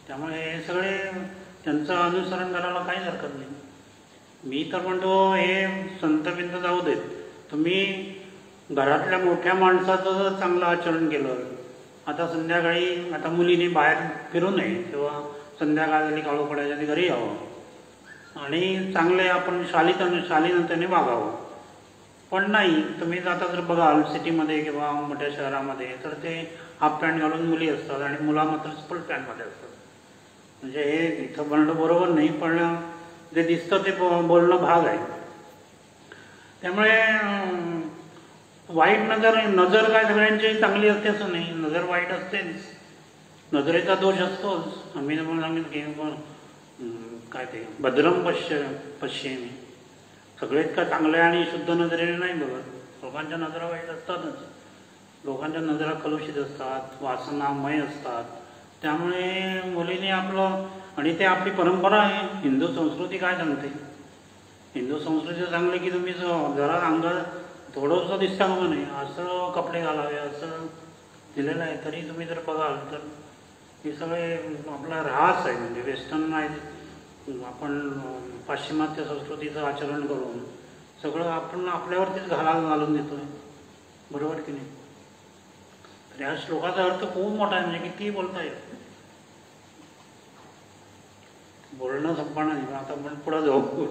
त्यामुळे हे सगळे त्यांचं अनुसरण करायला काहीच हरकत नाही. मी तर म्हणतो हे संत बिंत जाऊ देत, तुम्ही घरातल्या मोठ्या माणसाचं जर चांगलं आचरण केलं, आता संध्याकाळी आता मुलीने बाहेर फिरू नये किंवा संध्याकाळ झाली काळू पडायच्या आधी घरी यावं आणि चांगले आपण शालीनतेने वागावं. पण नाही, तुम्ही आता जर बघाल सिटीमध्ये किंवा मोठ्या शहरामध्ये तर ते हाफ पॅन्ट घालून मुली असतात आणि मुला मात्र फुल पॅन्टमध्ये असतात. म्हणजे हे इथं म्हणणं बरोबर नाही, पण जे दिसतं ते बोलणं भाग आहे. त्यामुळे वाईट नजर काय सगळ्यांची चांगली असते असं नाही, नजर वाईट असतेच, नजरेचा दोष असतोच. आम्ही पण सांगितलं की काय ते भद्रम पश्चिमी, सगळेच का चांगले आणि शुद्ध नजरेने नाही बघत. लोकांच्या नजरा वाईट असतातच, लोकांच्या नजरा कलुषित असतात, वासनामय असतात. त्यामुळे मुलीने आपलं, आणि ते आपली परंपरा आहे, हिंदू संस्कृती काय सांगते, हिंदू संस्कृती सांगले की तुम्ही जरा अंगात थोडंसं दिसता का नाही असं कपडे घालावे असं दिलेलं आहे. तरी तुम्ही जर बघाल तर हे सगळे आपला ऱ्हास आहे. म्हणजे वेस्टर्नाइज आपण पाश्चिमात्य संस्कृतीचं आचरण करून सगळं आपण आपल्यावरतीच घालून देतोय, बरोबर की नाही. तर ह्या श्लोकाचा अर्थ खूप मोठा आहे, म्हणजे कितीही बोलता येईल. बोलणं संपणार नाही, आता आपण पुढं जाऊ.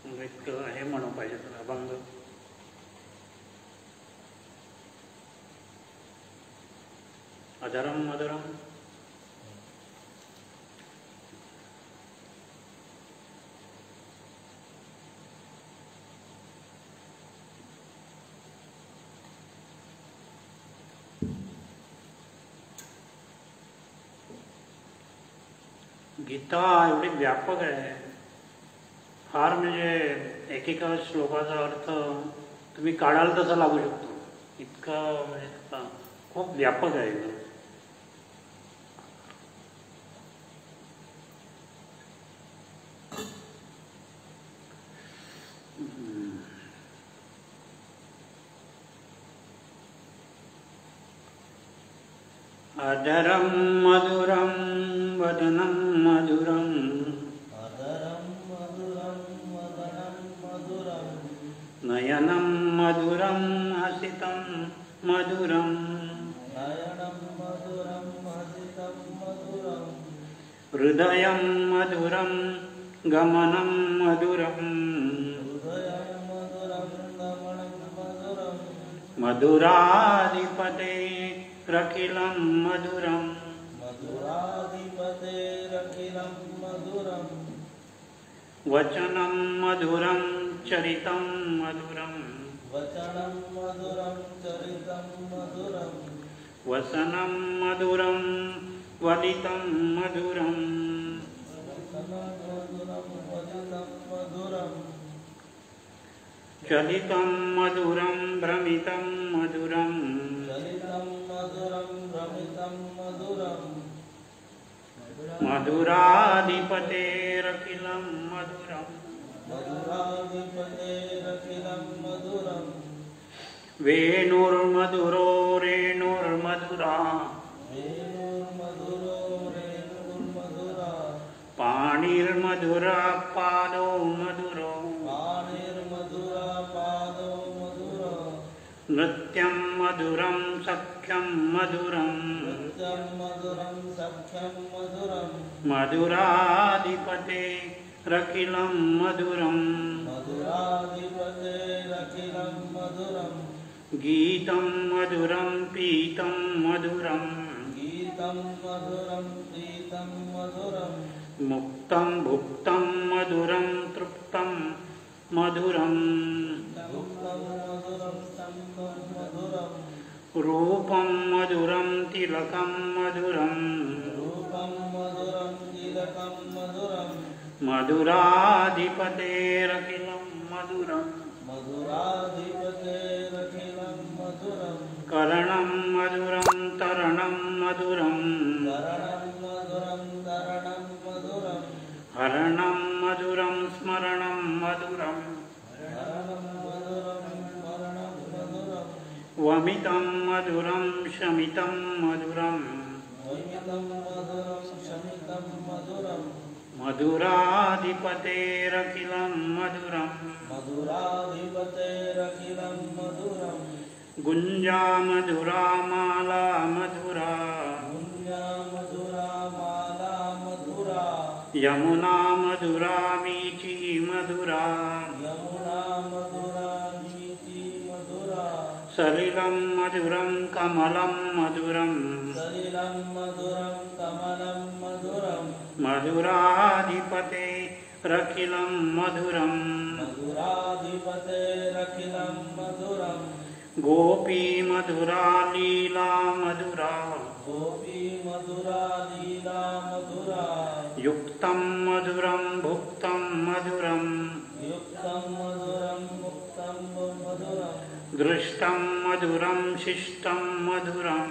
हे म्हणू पाहिजे तर अभंग. अधरम मधुरम गीता एवढी व्यापक आहे, फार म्हणजे एकेका श्लोकाचा अर्थ तुम्ही काढाल तसा लागू शकतो, इतका म्हणजे खूप व्यापक आहे. अधरम मधुरम वदनम मधुरम, अधरम मधुरम वदनम मधुरम, नयनम मधुरम हसितम मधुरम, नयनम मधुरम हसितम मधुरम, हृदयम मधुरम गमनम मधुरम, हृदयम मधुरम गमनं मधुरम, मधुराधिपते रखिलं मधुरम, मधुराधिपतेरखिलं मधुरम, वचनं मधुरं चरितं मधुरं, वचनं मधुरं चरितं मधुरं, वसनं मधुरं वलितं मधुरं, वसनं मधुरं वलितं मधुरं, चलितं मधुरं भ्रमितं मधुरं, चलितं मधुरं भ्रमितं मधुरं, मधुराधिपतेरखिलं मधुरं, मधुराधिपतेरखिलं मधुरम् वेणुर्मधुरो रेणुर्मधुरा वेणुर्मधुरो रेणुर्मधुरा पाणिर्मधुरा पादो मधुरो पाणिर्मधुरा पादो मधुरा नृत्यं मधुरं सख्यं मधुरं नृत्यं मधुरं सख्यं मधुरं मधुराधिपते रखिलं मधुरं मधुराधिपतेरखिलं मधुरम् गीतं मधुरं पीतं मधुरं गीतं मधुरं प्रीतं मधुरम् मुक्तं भुक्तं मधुरं तृप्तं मधुरं भुक्तं मधुरं स्तम्भं मधुरम् रूपं मधुरं तिलकं मधुरं रूपं मधुरं तिलकं मधुरम् मधुराधिपतेरखिलं मधुरं मधुराधिपतेरखिलं मधुरम् करणं मधुरं तरणं मधुरं करणं मधुरं तरणं मधुरम् हरणं मधुरं स्मरणं मधुरं हरणं मधुरं स्मरणं मधुरम् वमितं मधुरं शमितं मधुरं वैमितं मधुरं शमितं मधुरम् मधुराधिपतेरखिलं मधुरं मधुराधिपतेरखिलं मधुरम् गुञ्जा मधुरा माला मधुरा पुण्या मधुरा माला मधुरा यमुना मधुरा मीची मधुरा यमुना मधुरा नीति मधुरा सलिलं मधुरं कमलं मधुरं सलिलं मधुरं कमलं मधुरम् मधुराधिपते रखिलं मधुरं मधुराधिपतेरखिलं मधुरम् गोपी मधुरा लीला मधुरा गोपी मधुरा लीला मधुरा युक्तं मधुरं भुक्तं मधुरं युक्तं मधुरं मुक्तं मधुरम् दृष्टं मधुरं शिष्टं मधुरं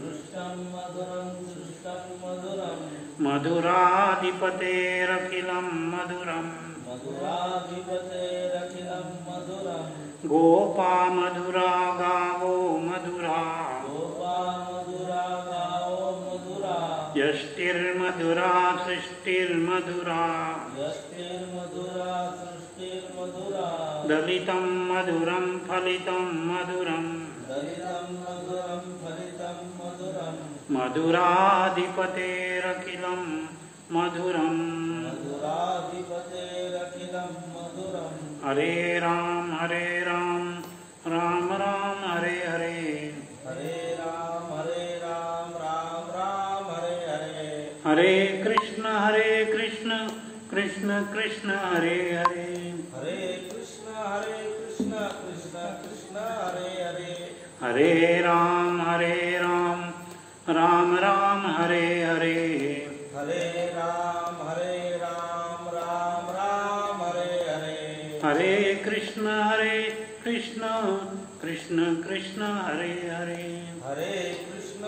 दृष्टं मधुरं सृष्टं मधुरम् मधुराधिपतेरखिलं मधुरं मधुराधिपतेरखिलं मधुरम् गोपा मधुरा गावो मधुरा गोपा मधुरा गावो मधुरा यष्टिर्मधुरा सृष्टिर्मधुरा यष्टिर्मधुरा सृष्टिर्मधुरा दलितं मधुरं फलितं मधुरं दलितं मधुरं फलितं मधुरम् मधुराधिपतेरखिलं मधुरं मधुराधिपतेरखिलं मधुरम् हरे राम राम राम हरे हरे हरे राम राम राम हरे हरे हरे कृष्ण कृष्ण कृष्ण हरे हरे हरे कृष्ण कृष्ण कृष्ण हरे हरे हरे राम राम राम हरे हरे हरे राम राम राम हरे हरे हरे कृष्ण कृष्ण कृष्ण हरे हरे हरे कृष्ण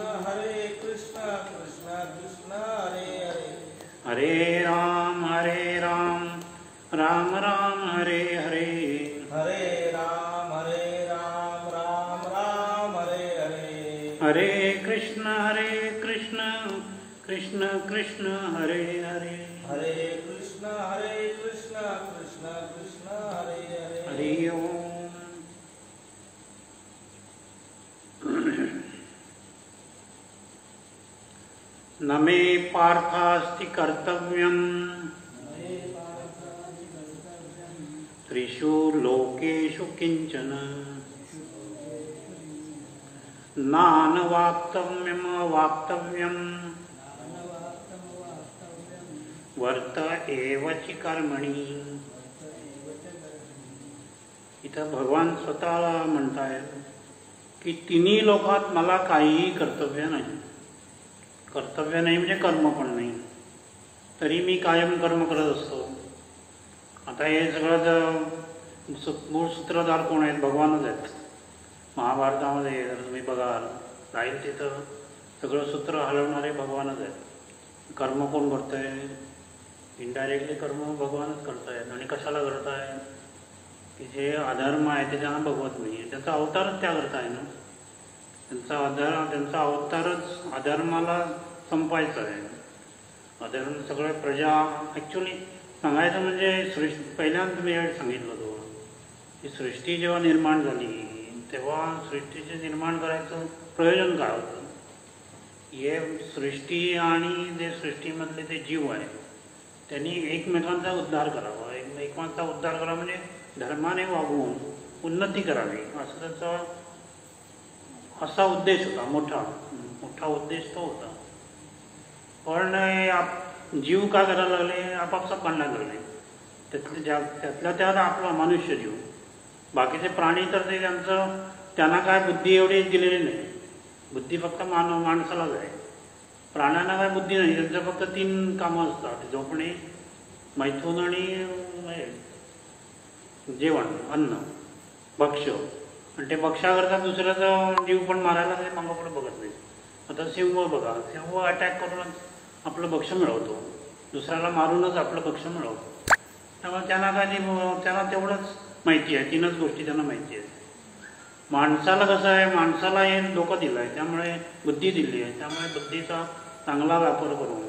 कृष्ण कृष्ण हरे हरे हरे राम राम राम हरे हरे हरे राम राम हरे हरे हरे कृष्ण कृष्ण कृष्ण हरे हरे हरे कृष्ण कृष्ण कृष्ण हरे हरे हरि ओम। न मे पार्थास्ति कर्तव्यम् त्रिषु लोकेषु किंचन नानवाप्तव्यम् अवाप्तव्यम् वर्त एवचि कर्मणी। इथं भगवान स्वतःला म्हणतायत की तिन्ही लोकात मला काहीही कर्तव्य नाही. कर्तव्य नाही म्हणजे कर्म पण नाही, तरी मी कायम कर्म करत असतो. आता हे सगळं मूळ सूत्रधार कोण आहेत? भगवानच आहेत. महाभारतामध्ये जर तुम्ही बघाल राहील तिथं सगळं सूत्र हलवणारे भगवानच आहेत. कर्म कोण करतंय? इनडायरेक्टली कर्म भगवानच करतायत. आणि कशाला करतायत? जे अधर्म आहे ते त्यांना बघवत नाही. त्याचा अवतारच त्याकरता आहे ना. त्यांचा अवतारच अधर्माला संपायचा आहे. अधर्म सगळ्या प्रजा ॲक्च्युली सांगायचं म्हणजे पहिल्यांदा तुम्ही सांगितलं होतं की सृष्टी जेव्हा निर्माण झाली तेव्हा सृष्टीचे निर्माण करायचं प्रयोजन काय होतं. हे सृष्टी आणि जे सृष्टीमधले ते जीव आहे त्यांनी एकमेकांचा उद्धार करावा. एकमेकांचा उद्धार करावा म्हणजे धर्माने वागवून उन्नती करावी असं त्याचा असा उद्देश होता. मोठा उद्देश तो होता. पण जीव काय करायला लागले, आपापसात काढण्याला लागले. त्यातल्या त्यात आपला मनुष्य जीव. बाकीचे प्राणी तर ते त्यांना काय बुद्धी एवढी दिलेली नाही. बुद्धी फक्त माणसालाच आहे. प्राण्यांना काय बुद्धी नाही. त्यांचं फक्त 3 कामं असतात, झोपणे, मैथून आणि जेवण, अन्न, भक्ष्य. आणि ते भक्ष्याकरता दुसऱ्याचा जीव पण मारायला ते मागं बघत नाही. आता सिंह बघा, सिंह अटॅक करूनच आपलं भक्ष्य मिळवतो, दुसऱ्याला मारूनच आपलं भक्ष्य मिळवतो. त्यामुळे त्यांना तेवढंच माहिती आहे. 3च गोष्टी त्यांना माहिती आहेत. माणसाला कसं आहे, माणसाला हे डोकं दिलं आहे, त्यामुळे बुद्धी दिली आहे. त्यामुळे बुद्धीचा चांगला वापर करून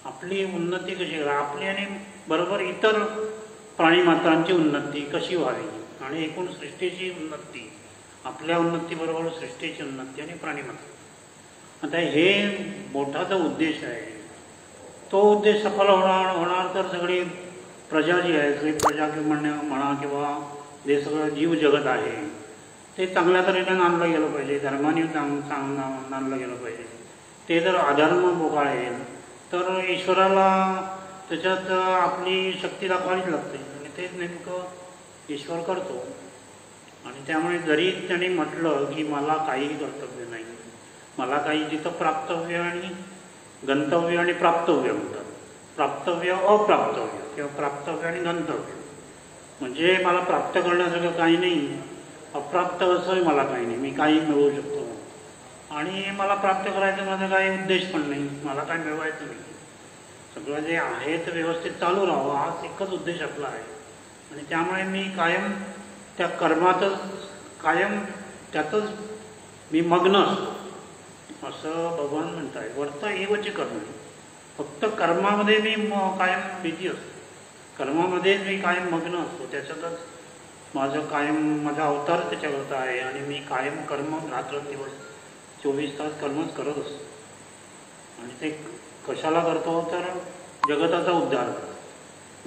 आपली उन्नती कशी करा, आपली आणि बरोबर इतर प्राणीमात्रांची उन्नती कशी व्हावी आणि एकूण सृष्टीची उन्नती, आपल्या उन्नतीबरोबर सृष्टीची उन्नती आणि प्राणीमात्र. आता हे मोठा जो उद्देश आहे तो उद्देश सफल होणार तर सगळी प्रजा जी आहे, सगळी प्रजा म्हणा किंवा जे सगळं जीव जगत आहे ते चांगल्या तऱ्हेने आणलं गेलं पाहिजे. धर्माने आणलं गेलं पाहिजे. ते जर अधर्म बोकाळेल तर ईश्वराला त्याच्यात आपली शक्ती दाखवावीच लागते आणि तेच नेमकं ईश्वर करतो. आणि त्यामुळे जरी त्यांनी म्हटलं की मला काहीही कर्तव्य नाही, मला काही जिथं प्राप्तव्य आणि गंतव्य आणि प्राप्तव्य म्हणतात, प्राप्तव्य अप्राप्तव्य किंवा प्राप्तव्य आणि गंतव्य, म्हणजे मला प्राप्त करण्यासारखं काही नाही, अप्राप्त असंही मला काही नाही, मी काही मिळवू शकतो. आणि मला प्राप्त करायचं माझा काही उद्देश पण नाही, मला काय मिळवायचं नाही. सगळं जे आहे ते व्यवस्थित चालू राहावं हाच एकच उद्देश आपला आहे. आणि त्यामुळे मी कायम त्या कर्मातच, कायम त्यातच मी मग्न असतो असं भगवान म्हणत आहे. वर्त एवची कर्म, फक्त कर्मामध्ये मी कायम बिझी असतो, कर्मामध्येच मी कायम मग्न असतो. त्याच्यातच माझा अवतार त्याच्याकरता आहे. आणि मी कायम कर्म रात्रंदिवस 24 तास कर्मच करत असतो. आणि ते कशाला करतो तर जगताचा उद्धार.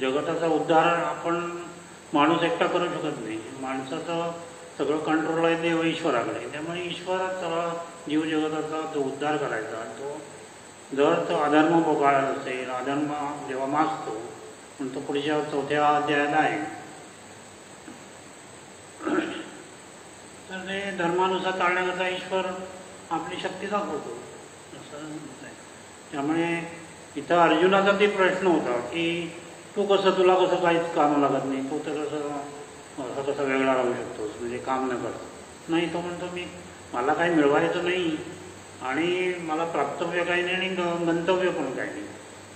जगताचा उद्धार आपण माणूस एकटा करू शकत नाही. माणसाचं सगळं कंट्रोल आहे ते ईश्वराकडे. त्यामुळे ईश्वरात सगळा जीव जगताचा जो उद्धार करायचा, तो जर तो अधर्म बोकाळत असेल, अधर्म जेव्हा माजतो, पण तो पुढच्या 4थ्या अध्यायाला आहे, तर ते धर्मानुसार चालण्याकरता ईश्वर आपली शक्ती दाखवतो असं म्हणत आहे. त्यामुळे इथं अर्जुनाचा ते प्रश्न होता की तुला कसं काहीच कामं लागत नाही, तू तर कसं वेगळा राहू शकतोस, म्हणजे काम न करतो. नाही, तो म्हणतो मला काही मिळवायचं नाही आणि मला प्राप्तव्य काही नाही आणि गंतव्य पण काही नाही,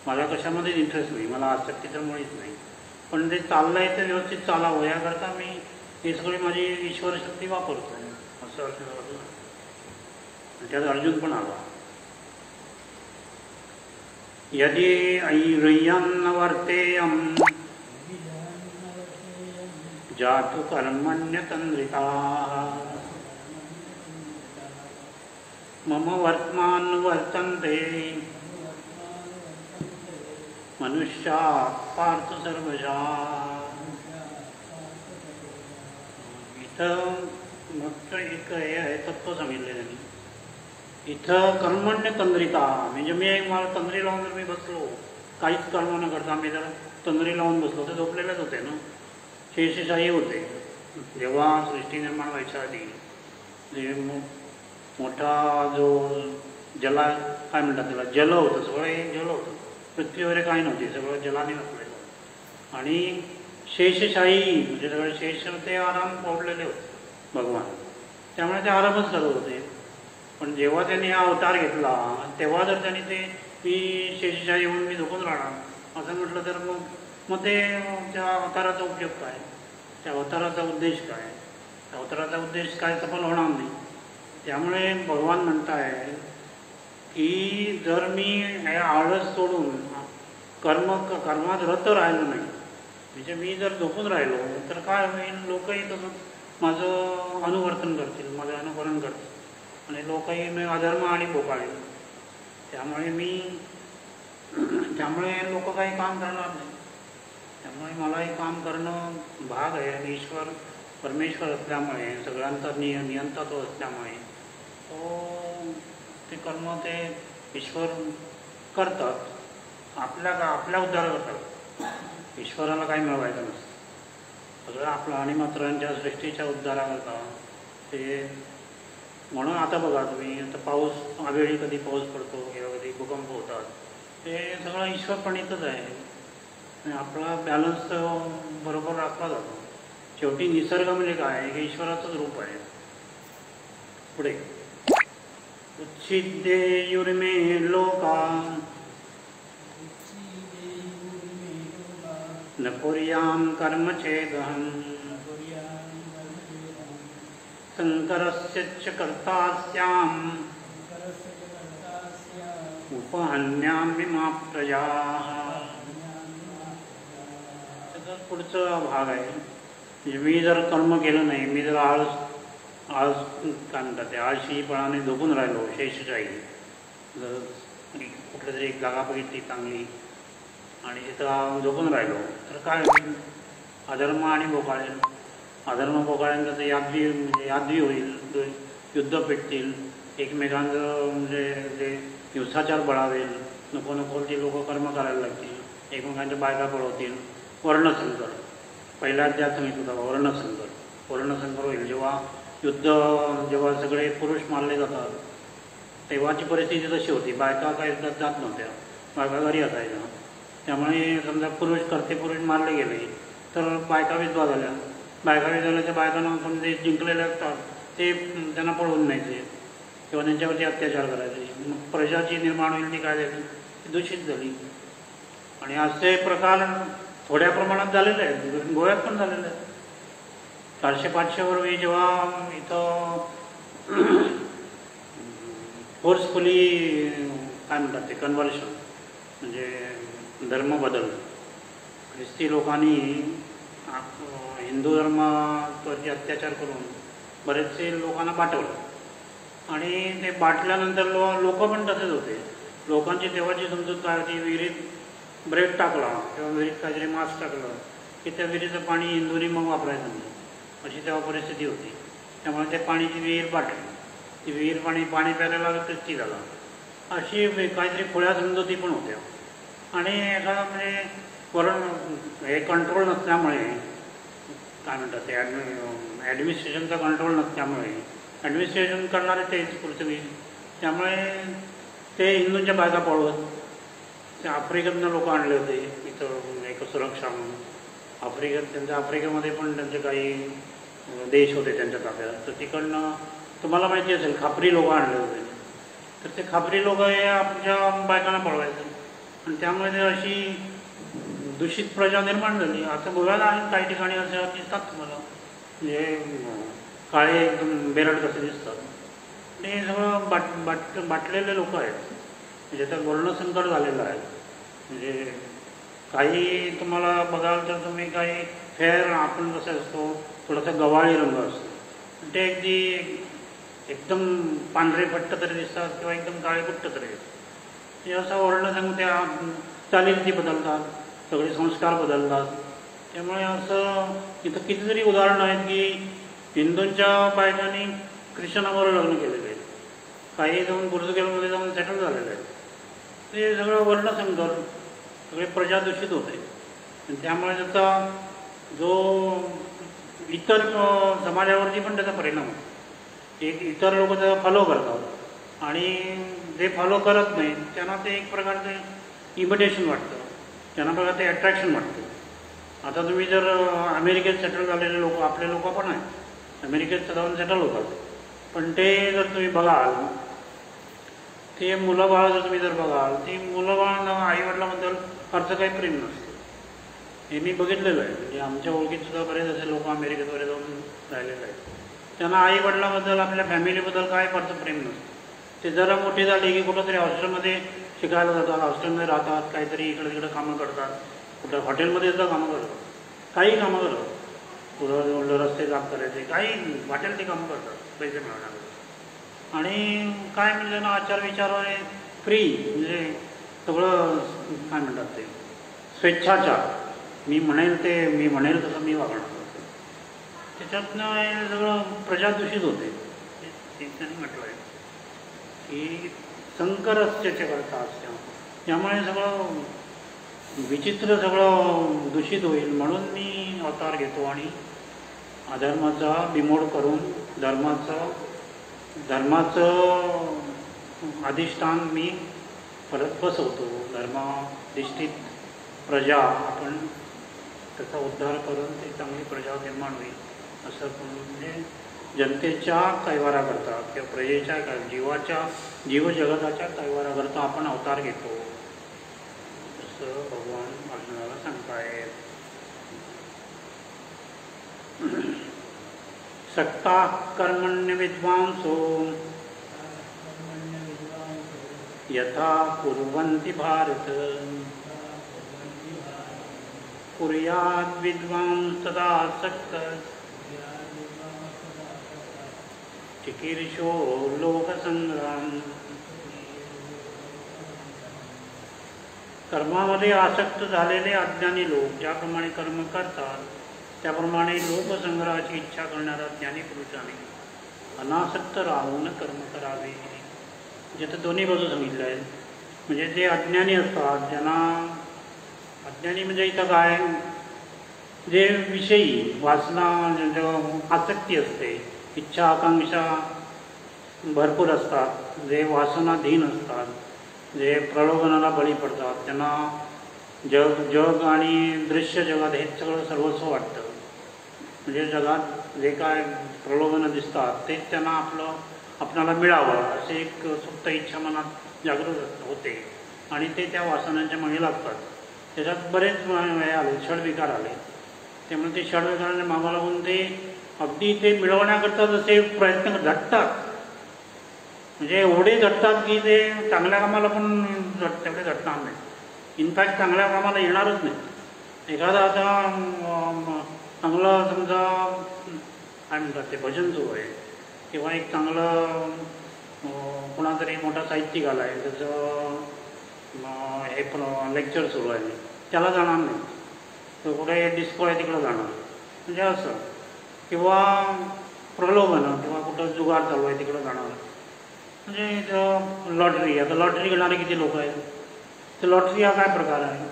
मला कशामध्ये इंटरेस्ट नाही, मला आसक्ती तर मुळीच नाही. पण ते चाललं आहे ते व्यवस्थित चालावं याकरता मी हे सगळी माझी ईश्वर शक्ती वापरतो असं अर्जुन. त्यात अर्जुन पण आला. यदि ऐरय्यन्न वर्तेयं जातु कर्मण्यतन्द्रिताः मम वर्तमान वर्तन्ते मनुष्या पार्थ सर्वशः. इथं मोठं एक हे आहे, तत्व सांगितले त्यांनी. इथं कर्मण्य तंद्रिता म्हणजे मला तंद्री लावून जर मी बसलो, काहीच कर्म न करता मी जर तंद्री लावून बसलो तर झोपलेलेच होते ना, शेषशाही होते. जेव्हा सृष्टी निर्माण व्हायच्या आधी जे मोठा जो जला काय म्हणतात त्याला, जल होतं, सगळं हे जल होतं, पृथ्वी वगैरे काही नव्हती, सगळं जलाने नसलेलं. आणि शेषशाही म्हणजे सगळे शेष ते आराम पडलेले होते भगवान, त्यामुळे ते आरामच करत होते. पण जेव्हा त्यांनी हा अवतार घेतला तेव्हा जर त्यांनी ते मी शेषशाही येऊन मी झोपून राहणार असं म्हटलं तर मग ते त्या अवताराचा उपयोग काय. त्या अवताराचा उद्देश काय, अवताराचा उद्देश काय सफल होणार नाही. त्यामुळे भगवान म्हणताय की जर मी हे आळस सोडून कर्मात रत राहिलो नाही, म्हणजे मी जर झोपून राहिलो तर काय होईल, लोकही तसं माझं अनुवर्तन करतील, माझं अनुकरण करतील आणि लोकही मी अधर्म आणि बोकाळेल. त्यामुळे लोक काही काम करणार नाही. त्यामुळे मलाही काम करणं भाग आहे. आणि परमेश्वर असल्यामुळे, सगळ्यांचा नियंता तो असल्यामुळे ते कर्म ते ईश्वर करतात, आपल्या उद्धार करतात. ईश्वराला काही मिळवायचं नसतं, सगळं आपलं आणि मात्रांच्या सृष्टीच्या उद्धाराकरता ते. म्हणून आता बघा तुम्ही, आता पाऊस अवेळी कधी पाऊस पडतो किंवा कधी भूकंप होतात, ते सगळं ईश्वरपणीतच आहे. आणि आपला बॅलन्स बरोबर राखला जातो. शेवटी निसर्ग म्हणजे काय, हे ईश्वराचंच रूप आहे. पुढे उच्छिद्येयुर्मे लोका न कुर्यां कर्म चेदहं शंकरस्य च कर्ता स्याम् उपहन्यामि मा प्रजाः. त्याचा पुढचा भाग आहे, म्हणजे मी जर कर्म केलं नाही, मी जर आज काय म्हणतात ते आळशीपणाने झोपून राहिलो, शेषशाही जर कुठलं तरी एक जागा बघितली चांगली आणि तिथं झोपून राहिलो तर काय होईल, अधर्म आणि बोकाळेल. अधर्म बोकाळ्यांचं तर यादवी होईल, युद्ध पेटतील, एकमेकांचं म्हणजे जे हिंसाचार बळावेल, नको ती लोक कर्म करायला लागतील, एकमेकांच्या बायका पळवतील. वर्णसंकर पहिल्या अध्यायात सांगितलं होतं, वर्णसंकर होईल. जेव्हा सगळे पुरुष मारले जातात तेव्हाची परिस्थिती तशी होती, बायका काही जात नव्हत्या, बायका घरी असायच्या. त्यामुळे समजा पुरुष मारले गेले तर बायका विधवा झाल्या, त्या बायकांना कोण जे जिंकलेले असतात ते त्यांना पळवून न्यायचे किंवा त्यांच्यावरती अत्याचार करायचे. मग प्रजाची निर्माण होईल ती काय झाली, ती दूषित झाली. आणि असे प्रकार थोड्या प्रमाणात झालेले आहेत, गोव्यात पण झालेले आहेत. 400-500 वर्षी जेव्हा इथं फोर्सफुली काय म्हणतात ते कन्व्हर्शन, म्हणजे धर्म बदल, ख्रिस्ती लोकांनी हिंदू धर्मावरती अत्याचार करून बरेचसे लोकांना बाटवलं. आणि ते बाटल्यानंतर लोक पण तसेच होते. लोकांची तेव्हाची समजूत काय होती, विहिरीत ब्रेड टाकला किंवा विहिरीत काहीतरी मांस टाकलं की त्या विहिरीचं पाणी हिंदूंनी मग वापरायचं नाही, अशी तेव्हा परिस्थिती होती. त्यामुळे ते पाणीची विहीर बाटली, ती विहीर पाणी प्यायला लागत ख्रिस्ती झाला. अशी काहीतरी खोळ्या समजुती पण होत्या. आणि एखादा म्हणजे हे कंट्रोल नसल्यामुळे काय म्हणतात ते ॲडमिनिस्ट्रेशनचा कंट्रोल नसल्यामुळे, ॲडमिनिस्ट्रेशन करणारे तेच पृथ्वी, त्यामुळे ते हिंदूंच्या बायका पळवत. ते आफ्रिकेतनं लोक आणले होते इथं एक सुरक्षा म्हणून. त्यांच्या आफ्रिकेमध्ये पण त्यांचे काही देश होते त्यांच्या ताब्यात, तर तिकडनं तुम्हाला माहिती असेल खापरी लोक आणले होते. तर ते खापरी लोक हे आमच्या बायकांना पळवायचे आणि त्यामुळे ते अशी दूषित प्रजा निर्माण झाली. असं बघायला आहे काही ठिकाणी असं दिसतात तुम्हाला, म्हणजे काळे एकदम बेरड कसे दिसतात, ते सगळं बाटलेले लोक आहेत. म्हणजे त्यात वर्णसंकर झालेलं आहे. म्हणजे काही तुम्हाला बघाल तर तुम्ही काही फेअर, आपण कसं असतो थोडासा गव्हाळी रंग असतो, ते एकदम पांढरे पट्ट तरी दिसतात किंवा एकदम काळे पट्ट तरी दिसतात. हे असं वर्णसंग त्या चालीरीती बदलतात, सगळे संस्कार बदलतात. त्यामुळे असं इथं कितीतरी उदाहरणं आहेत की हिंदूंच्या बायकांनी ख्रिश्चनावर लग्न केलेले आहेत, काही जाऊन पोर्तुगेलमध्ये जाऊन सेटल झालेले आहेत. ते सगळं वर्णसंकर, सगळे प्रजादूषित होते. आणि त्यामुळे त्याचा जो इतर समाजावरती पण त्याचा परिणाम होतो. इतर लोक त्याचा फॉलो करतात आणि जे फॉलो करत नाही त्यांना ते एक प्रकारचे इमिटेशन वाटतं, त्यांना बघा ते अट्रॅक्शन वाटतं. आता तुम्ही जर अमेरिकेत सेटल झालेले लोक, आपले लोक पण आहेत अमेरिकेत जाऊन सेटल होतात, पण ते जर तुम्ही बघाल ते मुलं बाळ जर तुम्ही जर बघाल, ती मुलं बाळांना आईवडिलांबद्दल फारसं काही प्रेम नसतं. हे मी बघितलेलं आहे. म्हणजे आमच्या ओळखीत सुद्धा बरेच असे लोक अमेरिकेत वगैरे जाऊन राहिलेले आहेत. त्यांना आईवडिलाबद्दल आपल्या फॅमिलीबद्दल काय फारचं प्रेम नसतं. ते जरा मोठे झाले की कुठंतरी हॉस्टेलमध्ये शिकायला जातात, हॉस्टेलमध्ये राहतात, काहीतरी इकडे तिकडे कामं करतात, कुठं हॉटेलमध्ये सुद्धा कामं करतात, काही कामं करतात, पुढं रस्ते साफ करायचे, काही वाटेल ते कामं करतात पैसे मिळवण्यासाठी. आणि काय म्हणजे ना आचार विचार फ्री, म्हणजे सगळं काय म्हणतात ते स्वेच्छाचार. मी म्हणेल तसं मी वागणार. त्याच्यातनं हे सगळं प्रजादूषित होते. त्यांनी म्हटलं आहे की संकरस्य करता असत्या, त्यामुळे सगळं विचित्र सगळं दूषित होईल. म्हणून मी अवतार घेतो आणि अधर्माचा बिमोड करून धर्माचं अधिष्ठान मी परत बसवतो. धर्माधिष्ठित प्रजा आपण त्याचा उद्धार करून ती चांगली प्रजा निर्माण होईल असं म्हणजे जनतेच्या कैवाराकरता किंवा प्रजेच्या जीवजगताच्या कैवाराकरता आपण अवतार घेतो असं भगवान अर्जुनाला सांगतायत. सक्ता कर्मण्य विद्वांसो यथा कुर्वन्ति भारत कुर्याद् विद्वांस तदा सक्तः चिकीर्षो लोकसंग्राम. कर्मामध्ये आसक्त झालेले अज्ञानी लोक ज्याप्रमाणे कर्म करतात त्याप्रमाणे लोकसंग्रहाची इच्छा करणाऱ्या ज्ञानी पुरुषाने अनासक्त राहून कर्म करावे. जिथं दोन्ही बाजू सांगितलं आहे. म्हणजे जे अज्ञानी असतात, ज्यांना अज्ञानी म्हणजे इथं काय, जे विषयी वासना आसक्ती असते, इच्छा आकांक्षा भरपूर असतात, जे वासनाधीन असतात, जे प्रलोभनाला बळी पडतात, त्यांना जग आणि दृश्य जगात हे सगळं सर्वस्व वाटतं. म्हणजे जगात जे काय प्रलोभनं दिसतात तेच त्यांना आपणाला मिळावं असे एक सुप्त इच्छा मनात जागृत होते आणि ते त्या वासनांच्या मागे लागतात. त्याच्यात बरेच हे आले, षडविकार आले. त्यामुळे ते षडविकाराने मागं लागून ते अगदी ते मिळवण्याकरता जसे प्रयत्न झटतात, म्हणजे एवढे झटतात की ते चांगल्या कामाला पण तेवढे झटणार नाही. इनफॅक्ट चांगल्या कामाला येणारच नाही. एखादा आता चांगलं समजा काय म्हणतात ते भजन सुरू आहे किंवा एक चांगलं कोणातरी मोठा साहित्यिक आला आहे, त्याचं हे लेक्चर सुरू आहे, त्याला जाणार नाही. तर कुठे डिस्को आहे तिकडं जाणार, म्हणजे असं. किंवा प्रलोभनं किंवा कुठं जुगार चालू आहे तिकडं जाणार. म्हणजे लॉटरी, आता लॉटरी घेणारे किती लोक आहेत. तर लॉटरी हा काय प्रकार आहे.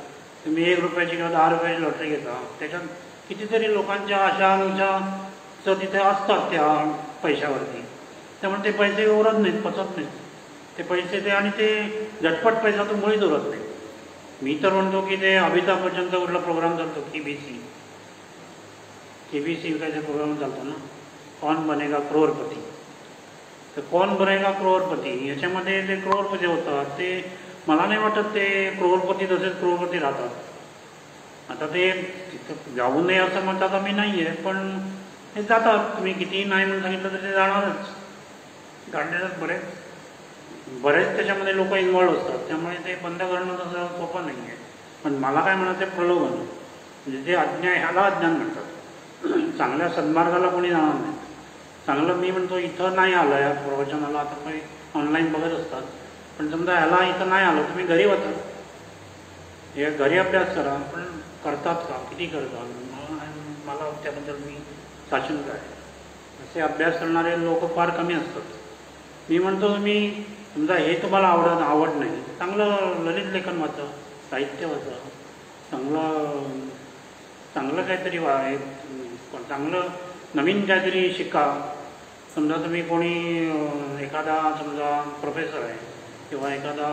तुम्ही 1 रुपयाची किंवा 10 रुपयाची लॉटरी घेता, त्याच्यात कितीतरी लोकांच्या आशानुसार तिथे असतात त्या पैशावरती. त्यामुळे ते पैसे उरत नाहीत, पचत नाहीत ते पैसे ते, आणि ते झटपट पैसा तो मुळीच उरत नाही. मी तर म्हणतो की ते अमिताभ बच्चनचा कुठला प्रोग्राम चालतो केबीसी कायचा प्रोग्राम चालतो ना, कौन बनेगा करोडपती. तर कौन बनेगा करोडपती याच्यामध्ये ते करोडपती होतात. ते मला नाही वाटत ते करोडपती तसेच करोडपती राहतात. आता ते तिथं जाऊ नये असं म्हणतात आम्ही नाही आहे, पण ते जातात. तुम्ही कितीही नाही म्हणून सांगितलं तर ते जाणारच. गाडण्यात बरेच त्याच्यामध्ये लोक इन्व्हॉल्व असतात. त्यामुळे ते बंद करणं तसं सोपं नाही आहे. पण मला काय म्हणायचं आहे, प्रलोभन म्हणजे ते ह्याला अज्ञान म्हणतात. चांगल्या सन्मार्गाला कोणी जाणार नाही. चांगलं मी म्हणतो इथं नाही आलं या प्रवचनाला, आता काही ऑनलाईन बघत असतात, पण समजा ह्याला इथं नाही आलं, तुम्ही घरी होता, हे घरी अभ्यास करा. पण करतात का, किती करतात, मला त्याबद्दल मी साशंक आहे. असे अभ्यास करणारे लोक फार कमी असतात. मी म्हणतो तुम्ही समजा हे तुम्हाला आवड नाही, चांगलं ललित लेखन वाचा, साहित्य वाचा, चांगलं काहीतरी चांगलं नवीन काहीतरी शिका. समजा तुम्ही कोणी एखादा समजा प्रोफेसर आहे किंवा एखादा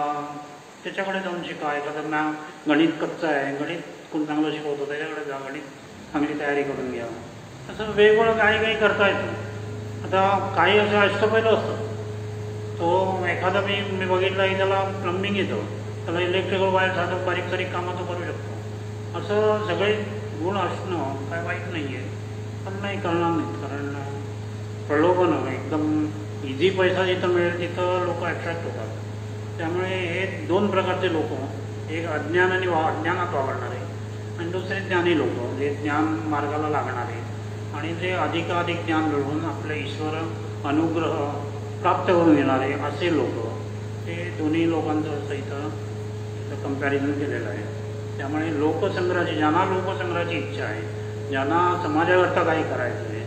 त्याच्याकडे जाऊन शिका. एखादा गणित कच्चं आहे, गणित कोण चांगलं शिकवतो त्याच्याकडे जा, गणित चांगली तयारी करून घ्या. असं वेगवेगळं काही करता येतं. आता काही असं अष्टपैलू असतं. तो एखादा मी बघितला की त्याला प्लंबिंग येतं, त्याला इलेक्ट्रिकल वायर साधं बारीक सारीक कामं तो करू शकतो. असं सगळे गुण असणं काय वाईट नाही आहे, पण नाही करणार नाहीत. कारण प्रलोभन एकदम इझी पैसा जिथं मिळेल तिथं लोक अट्रॅक्ट होतात. त्यामुळे हे दोन प्रकारचे लोक, एक अज्ञान आणि अज्ञानात वावरणारे आणि दुसरे ज्ञानी लोक, जे ज्ञान मार्गाला लागणारे आणि जे अधिकाधिक ज्ञान मिळवून आपले ईश्वर अनुग्रह प्राप्त करून घेणारे असे लोक. हे दोन्ही लोकांचं असं इथं कम्पॅरिझन केलेलं आहे. त्यामुळे लोकसंग्रहाची, ज्यांना लोकसंग्रहाची इच्छा आहे, ज्यांना समाजाकरता काही करायचं आहे,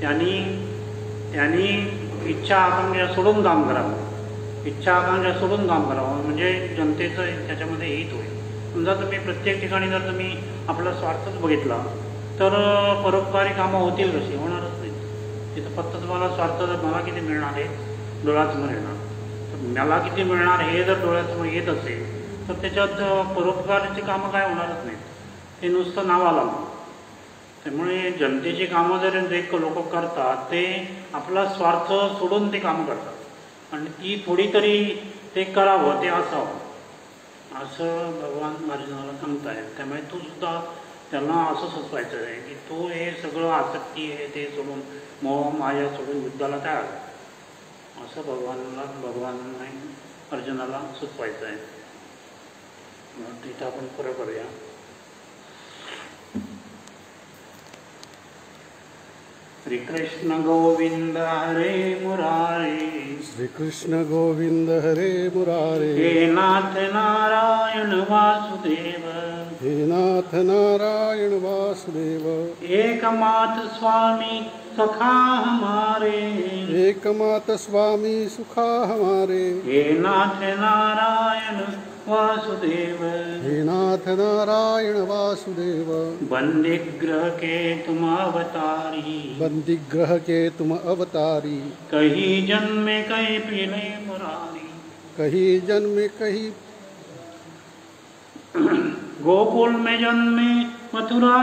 त्यांनी इच्छा आकांक्षा सोडून काम करावं. इच्छा आकांक्षा सोडून काम करावं म्हणजे जनतेचं त्याच्यामध्ये हित होईल. समजा तुम्ही प्रत्येक ठिकाणी जर तुम्ही आपला स्वार्थच बघितला तर परोपकारी कामं होतील कशी? होणारच नाही. तिथं फक्त तुम्हाला स्वार्थ, मला किती मिळणार आहे डोळ्यासमोर येणार, तर मला किती मिळणार हे जर डोळ्यासमोर येत असेल तर त्याच्यात परोपकाराची कामं काय होणारच नाहीत, ते नुसतं नावाला. त्यामुळे जनतेची कामं जर जे लोक करतात ते आपला स्वार्थ सोडून ते कामं करतात आणि ती थोडी तरी ते करावं, ते असावं असं भगवान अर्जुनाला सांगतायत. त्यामुळे तू सुद्धा त्यांना असं सुचवायचं आहे की तू हे सगळं आसक्ती आहे ते सोडून, मोह माया सोडून युद्धाला तयार, असं भगवानाने अर्जुनाला सुचवायचं आहे. तिथं आपण पुढे करूया. श्री कृष्ण गोविंद हरे मुरारे, श्री कृष्ण गोविंद हरे मुरारे, हे नाथ नारायण वासुदेव, हे नाथ नारायण वासुदेव, एकमात स्वामी सखा हमारे, एकमात स्वामी सुखा हमारे, हे नाथ नारायण वासुदेव, हे नाथ नारायण वासुदेव, बंदिग्रह के तुम अवतारी, बंदीग्रह के तुम अवतारी, कहीं जन्मे कहीं पीले मुरारी, कहीं जन्मे कहीं गोकुल में जन्मे मथुरा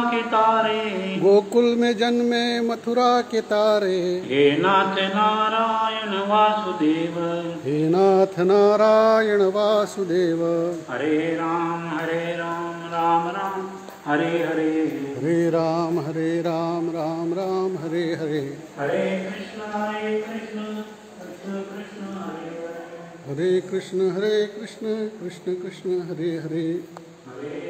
के तारे, गोकुल में जन्मे मथुरा के तारे, हे नाथ नारायण वासुदेव, हे नाथ नारायण वासुदेव, हरे राम राम राम हरे हरे, हरे राम राम राम हरे हरे, हरे कृष्ण कृष्ण कृष्ण हरे हरे, हरे कृष्ण कृष्ण कृष्ण हरे हरे, हरे